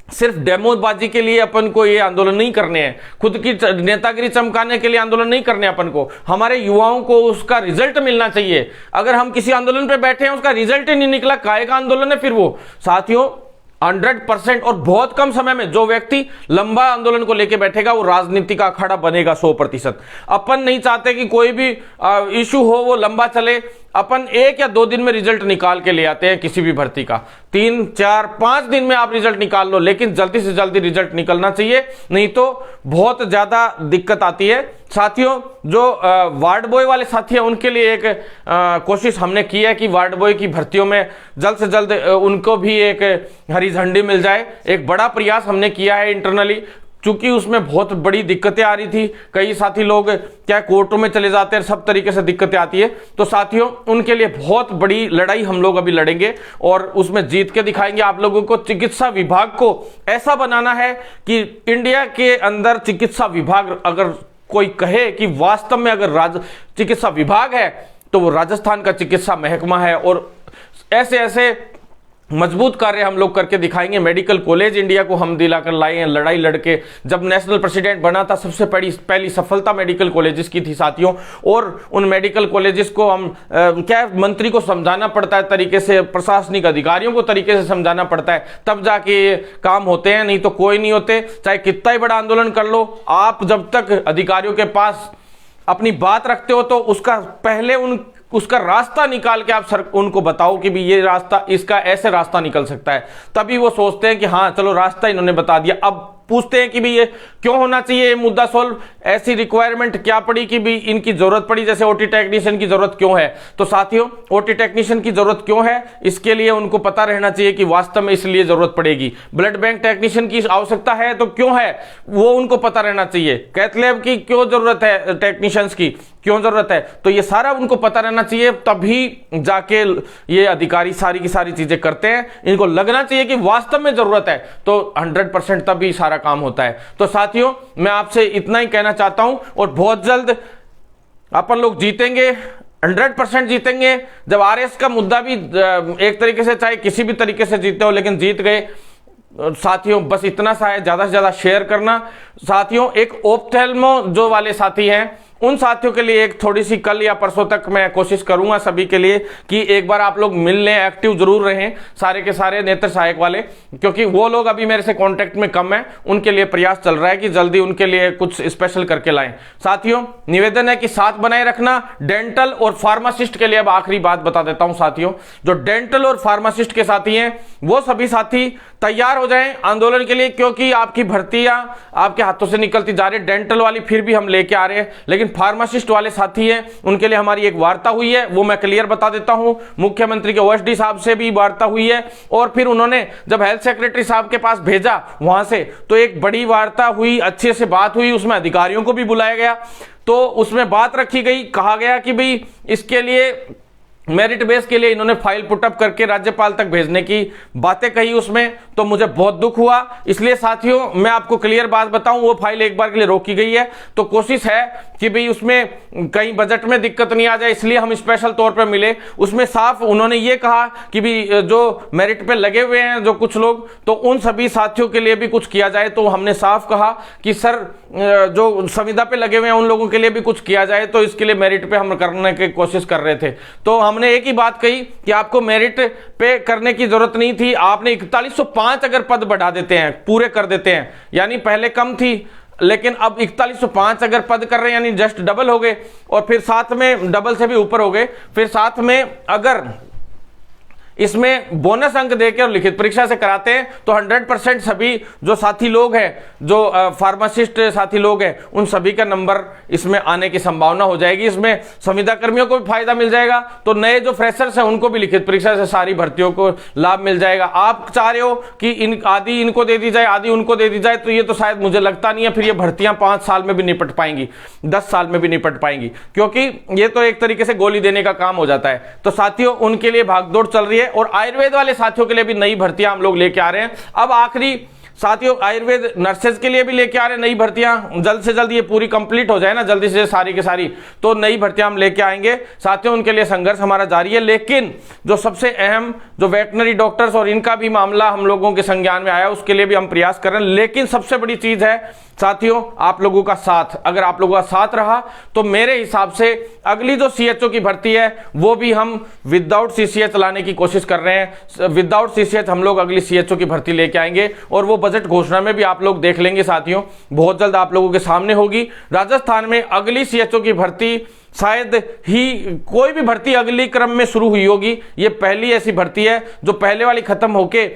Speaker 1: सिर्फ डेमोबाजी के लिए अपन को ये आंदोलन नहीं करने हैं, खुद की नेतागिरी चमकाने के लिए आंदोलन नहीं करने अपन को। हमारे युवाओं को उसका रिजल्ट मिलना चाहिए। अगर हम किसी आंदोलन पे बैठे हैं, उसका रिजल्ट ही नहीं निकला, काहे का आंदोलन है फिर वो। साथियों 100% और बहुत कम समय में जो व्यक्ति लंबा आंदोलन को लेकर बैठेगा वो राजनीति का अखाड़ा बनेगा 100%। अपन नहीं चाहते कि कोई भी इशू हो वो लंबा चले। अपन 1 या 2 दिन में रिजल्ट निकाल के ले आते हैं किसी भी भर्ती का। 3, 4, 5 दिन में आप रिजल्ट निकाल लो, लेकिन जल्दी से जल्दी रिजल्ट निकलना चाहिए, नहीं तो बहुत ज्यादा दिक्कत आती है। साथियों, जो वार्ड बॉय वाले साथी हैं उनके लिए एक कोशिश हमने की है कि वार्ड बॉय की भर्तियों में जल्द से जल्द उनको भी एक हरी झंडी मिल जाए। एक बड़ा प्रयास हमने किया है इंटरनली, चूंकि उसमें बहुत बड़ी दिक्कतें आ रही थी। कई साथी लोग क्या कोर्टों में चले जाते हैं, सब तरीके से दिक्कतें आती है। तो साथियों, उनके लिए बहुत बड़ी लड़ाई हम लोग अभी लड़ेंगे और उसमें जीत के दिखाएंगे। आप लोगों को चिकित्सा विभाग को ऐसा बनाना है कि इंडिया के अंदर चिकित्सा विभाग, अगर कोई कहे कि वास्तव में अगर चिकित्सा विभाग है तो वो राजस्थान का चिकित्सा महकमा है। और ऐसे ऐसे मजबूत कार्य हम लोग करके दिखाएंगे। मेडिकल कॉलेज इंडिया को हम दिलाकर लाए हैं, लड़ाई लड़के। जब नेशनल प्रेसिडेंट बना था, सबसे पहली सफलता मेडिकल कॉलेजेस की थी साथियों। और उन मेडिकल कॉलेजेस को हम क्या मंत्री को समझाना पड़ता है तरीके से, प्रशासनिक अधिकारियों को तरीके से समझाना पड़ता है, तब जाके ये काम होते हैं, नहीं तो कोई नहीं होते। चाहे कितना ही बड़ा आंदोलन कर लो, आप जब तक अधिकारियों के पास अपनी बात रखते हो तो उसका पहले उसका रास्ता निकाल के आप उनको बताओ कि भी ये रास्ता, इसका ऐसे रास्ता निकल सकता है, तभी वो सोचते हैं कि हाँ चलो रास्ता इन्होंने बता दिया, अब पूछते हैं कि भी ये क्यों होना चाहिए, ये मुद्दा सोल्व, ऐसी रिक्वायरमेंट क्या पड़ी कि भी इनकी जरूरत पड़ी, जैसे ओटी टेक्नीशियन की जरूरत क्यों है। तो साथियों, ओटी टेक्नीशियन की जरूरत क्यों है, इसके लिए उनको पता रहना चाहिए कि वास्तव में इसलिए जरूरत पड़ेगी। ब्लड बैंक टेक्नीशियन की आवश्यकता है तो क्यों है, वो उनको पता रहना चाहिए। कैथ लैब की क्यों जरूरत है, टेक्नीशियंस की क्यों जरूरत है, तो ये सारा उनको पता रहना चाहिए, तभी जाके ये अधिकारी सारी की सारी चीजें करते हैं। इनको लगना चाहिए कि वास्तव में जरूरत है, तो 100% तभी सारा काम होता है। तो साथियों, मैं आपसे इतना ही कहना चाहता हूं, और बहुत जल्द अपन लोग जीतेंगे, 100% जीतेंगे। जब आरएस का मुद्दा भी एक तरीके से, चाहे किसी भी तरीके से जीते हो, लेकिन जीत गए। साथियों, बस इतना सा है, ज्यादा से ज्यादा शेयर करना। साथियों, एक ओप्थेल्मो जो वाले साथी हैं, उन साथियों के लिए एक थोड़ी सी कल या परसों तक मैं कोशिश करूंगा सभी के लिए कि एक बार आप लोग मिल लें, एक्टिव जरूर रहें सारे के सारे नेत्र सहायक वाले, क्योंकि वो लोग अभी मेरे से कांटेक्ट में कम है। उनके लिए प्रयास चल रहा है कि जल्दी उनके लिए कुछ स्पेशल करके लाएं। साथियों, निवेदन है कि साथ बनाए रखना। डेंटल और फार्मासिस्ट के लिए अब आखिरी बात बता देता हूं साथियों, जो डेंटल और फार्मासिस्ट के साथी हैं, वो सभी साथी तैयार हो जाएं आंदोलन के लिए, क्योंकि आपकी भर्तियां आपके हाथों से निकलती जा रही है। डेंटल वाली फिर भी हम लेके आ रहे हैं, लेकिन फार्मासिस्ट वाले साथी हैं, उनके लिए हमारी एक वार्ता हुई है, वो मैं क्लियर बता देता हूं। मुख्यमंत्री के ओएसडी साहब से भी वार्ता हुई है, और फिर उन्होंने जब हेल्थ सेक्रेटरी साहब के पास भेजा वहां से, तो एक बड़ी वार्ता हुई, अच्छे से बात हुई, उसमें अधिकारियों को भी बुलाया गया। तो उसमें बात रखी गई, कहा गया कि भाई इसके लिए मेरिट बेस के लिए इन्होंने फाइल पुटअप करके राज्यपाल तक भेजने की बातें कही उसमें, तो मुझे बहुत दुख हुआ। इसलिए साथियों, मैं आपको क्लियर बात बताऊं, वो फाइल एक बार के लिए रोकी गई है। तो कोशिश है कि भाई उसमें कहीं बजट में दिक्कत नहीं आ जाए, इसलिए हम स्पेशल तौर पर मिले। उसमें साफ उन्होंने ये कहा कि भी जो मेरिट पे लगे हुए हैं जो कुछ लोग, तो उन सभी साथियों के लिए भी कुछ किया जाए। तो हमने साफ कहा कि सर, जो संविदा पे लगे हुए हैं उन लोगों के लिए भी कुछ किया जाए, तो इसके लिए मेरिट पे हम करने की कोशिश कर रहे थे। तो हमने एक ही बात कही कि आपको मेरिट पे करने की जरूरत नहीं थी, आपने 4105 अगर पद बढ़ा देते हैं, पूरे कर देते हैं, यानी पहले कम थी लेकिन अब 4105 अगर पद कर रहे हैं, यानी जस्ट डबल हो गए, और फिर साथ में डबल से भी ऊपर हो गए, फिर साथ में अगर इसमें बोनस अंक देकर और लिखित परीक्षा से कराते हैं, तो 100% सभी जो साथी लोग हैं, जो फार्मासिस्ट साथी लोग हैं, उन सभी का नंबर इसमें आने की संभावना हो जाएगी। इसमें संविदा कर्मियों को भी फायदा मिल जाएगा, तो नए जो फ्रेशर्स हैं उनको भी लिखित परीक्षा से सारी भर्तियों को लाभ मिल जाएगा। आप चाह रहे हो कि आधी इनको दे दी जाए, आधी उनको दे दी जाए, तो ये तो शायद मुझे लगता नहीं है फिर ये भर्तियां 5 साल में भी निपट पाएंगी, 10 साल में भी निपट पाएंगी, क्योंकि ये तो एक तरीके से गोली देने का काम हो जाता है। तो साथियों, उनके लिए भागदौड़ चल रही है, और आयुर्वेद वाले साथियों के लिए भी नई भर्तियां हम लोग लेके आ रहे हैं। अब आखिरी साथियों, आयुर्वेद नर्सेज के लिए भी लेके आ रहे हैं नई भर्तियां, जल्द से जल्द ये पूरी कंप्लीट हो जाए ना, जल्दी से सारी की सारी, तो नई भर्तियां हम लेके आएंगे साथियों। उनके लिए संघर्ष हमारा जारी है, लेकिन जो सबसे अहम जो वेटनरी डॉक्टर्स और इनका भी मामला हम लोगों के संज्ञान में आया, उसके लिए भी हम प्रयास कर रहे हैं। लेकिन सबसे बड़ी चीज है साथियों, आप लोगों का साथ। अगर आप लोगों का साथ रहा तो मेरे हिसाब से अगली जो सीएचओ की भर्ती है वो भी हम विदाउट सीसीएच लाने की कोशिश कर रहे हैं। विदाउट सीसीएच हम लोग अगली सीएचओ की भर्ती लेके आएंगे, और वो बजट घोषणा में भी आप लोग देख लेंगे साथियों, बहुत जल्द आप लोगों के सामने होगी। राजस्थान में अगली सीएचओ की भर्ती शायद ही कोई भी भर्ती अगली क्रम में शुरू हुई होगी, ये पहली ऐसी भर्ती है जो पहले वाली खत्म होके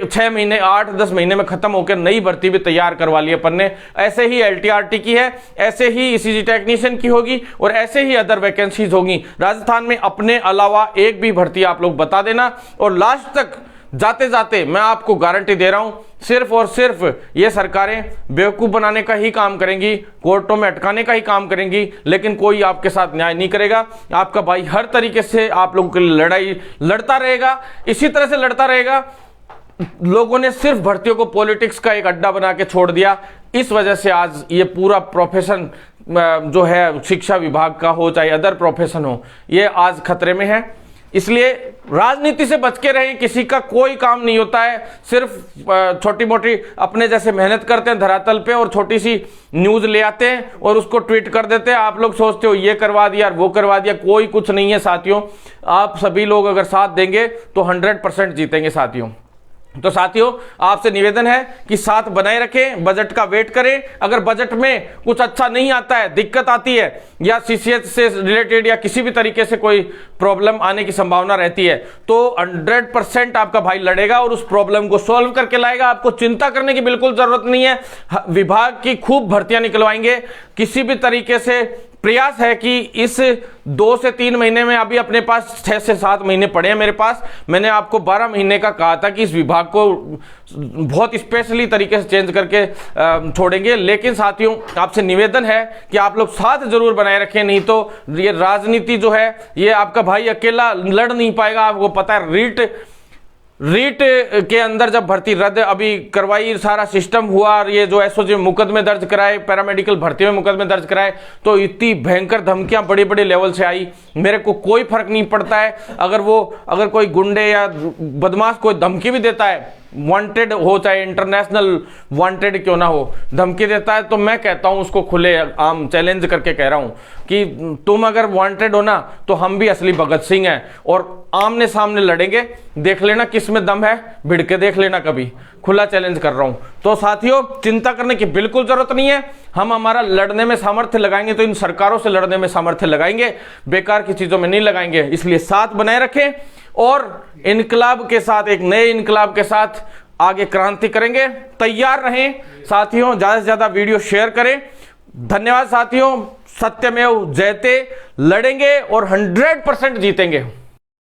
Speaker 1: 6 महीने 8-10 महीने में खत्म होकर नई भर्ती भी तैयार करवा ली अपन ने। ऐसे ही एलटीआरटी की है, ऐसे ही ईसीजी टेक्नीशियन की होगी, और ऐसे ही अदर वैकेंसीज होगी राजस्थान में। अपने अलावा एक भी भर्ती आप लोग बता देना, और लास्ट तक जाते जाते मैं आपको गारंटी दे रहा हूं, सिर्फ और सिर्फ ये सरकारें बेवकूफ बनाने का ही काम करेंगी, कोर्टों में अटकाने का ही काम करेंगी, लेकिन कोई आपके साथ न्याय नहीं करेगा। आपका भाई हर तरीके से आप लोगों के लिए लड़ाई लड़ता रहेगा, इसी तरह से लड़ता रहेगा। लोगों ने सिर्फ भर्तियों को पॉलिटिक्स का एक अड्डा बना के छोड़ दिया, इस वजह से आज ये पूरा प्रोफेशन जो है, शिक्षा विभाग का हो चाहे अदर प्रोफेशन हो, ये आज खतरे में है। इसलिए राजनीति से बच के रहें, किसी का कोई काम नहीं होता है, सिर्फ छोटी मोटी अपने जैसे मेहनत करते हैं धरातल पे, और छोटी सी न्यूज ले आते हैं और उसको ट्वीट कर देते हैं। आप लोग सोचते हो ये करवा दिया वो करवा दिया, कोई कुछ नहीं है साथियों। आप सभी लोग अगर साथ देंगे तो 100% जीतेंगे साथियों। तो साथियों आपसे निवेदन है कि साथ बनाए रखें, बजट का वेट करें। अगर बजट में कुछ अच्छा नहीं आता है, दिक्कत आती है या सीसीएच से रिलेटेड या किसी भी तरीके से कोई प्रॉब्लम आने की संभावना रहती है, तो 100% आपका भाई लड़ेगा और उस प्रॉब्लम को सॉल्व करके लाएगा। आपको चिंता करने की बिल्कुल जरूरत नहीं है। विभाग की खूब भर्तियां निकलवाएंगे। किसी भी तरीके से प्रयास है कि इस 2 से 3 महीने में, अभी अपने पास 6 से 7 महीने पड़े हैं मेरे पास, मैंने आपको 12 महीने का कहा था कि इस विभाग को बहुत स्पेशली तरीके से चेंज करके छोड़ेंगे। लेकिन साथियों आपसे निवेदन है कि आप लोग साथ जरूर बनाए रखें, नहीं तो ये राजनीति जो है ये आपका भाई अकेला लड़ नहीं पाएगा। आपको पता है रीट के अंदर जब भर्ती रद्द अभी करवाई, सारा सिस्टम हुआ, और ये जो एसओजी मुकदमे दर्ज कराए, पैरामेडिकल भर्ती में मुकदमे दर्ज कराए, तो इतनी भयंकर धमकियां बड़े बड़े लेवल से आई। मेरे को कोई फर्क नहीं पड़ता है अगर कोई गुंडे या बदमाश कोई धमकी भी देता है, वांटेड हो चाहे इंटरनेशनल वांटेड क्यों ना हो, धमकी देता है, तो मैं कहता हूं उसको खुले आम चैलेंज करके कह रहा हूं कि तुम अगर वांटेड हो ना, तो हम भी असली भगत सिंह हैं और आमने सामने लड़ेंगे। देख लेना किस में दम है, भिड़ के देख लेना कभी। खुला चैलेंज कर रहा हूं। तो साथियों चिंता करने की बिल्कुल जरूरत नहीं है। हम हमारा लड़ने में सामर्थ्य लगाएंगे तो इन सरकारों से लड़ने में सामर्थ्य लगाएंगे, बेकार की चीजों में नहीं लगाएंगे। इसलिए साथ बनाए रखें और इनकलाब के साथ, एक नए इनकलाब के साथ आगे क्रांति करेंगे। तैयार रहें साथियों, ज्यादा से ज्यादा वीडियो शेयर करें। धन्यवाद साथियों। सत्यमेव जयते, लड़ेंगे और 100% जीतेंगे।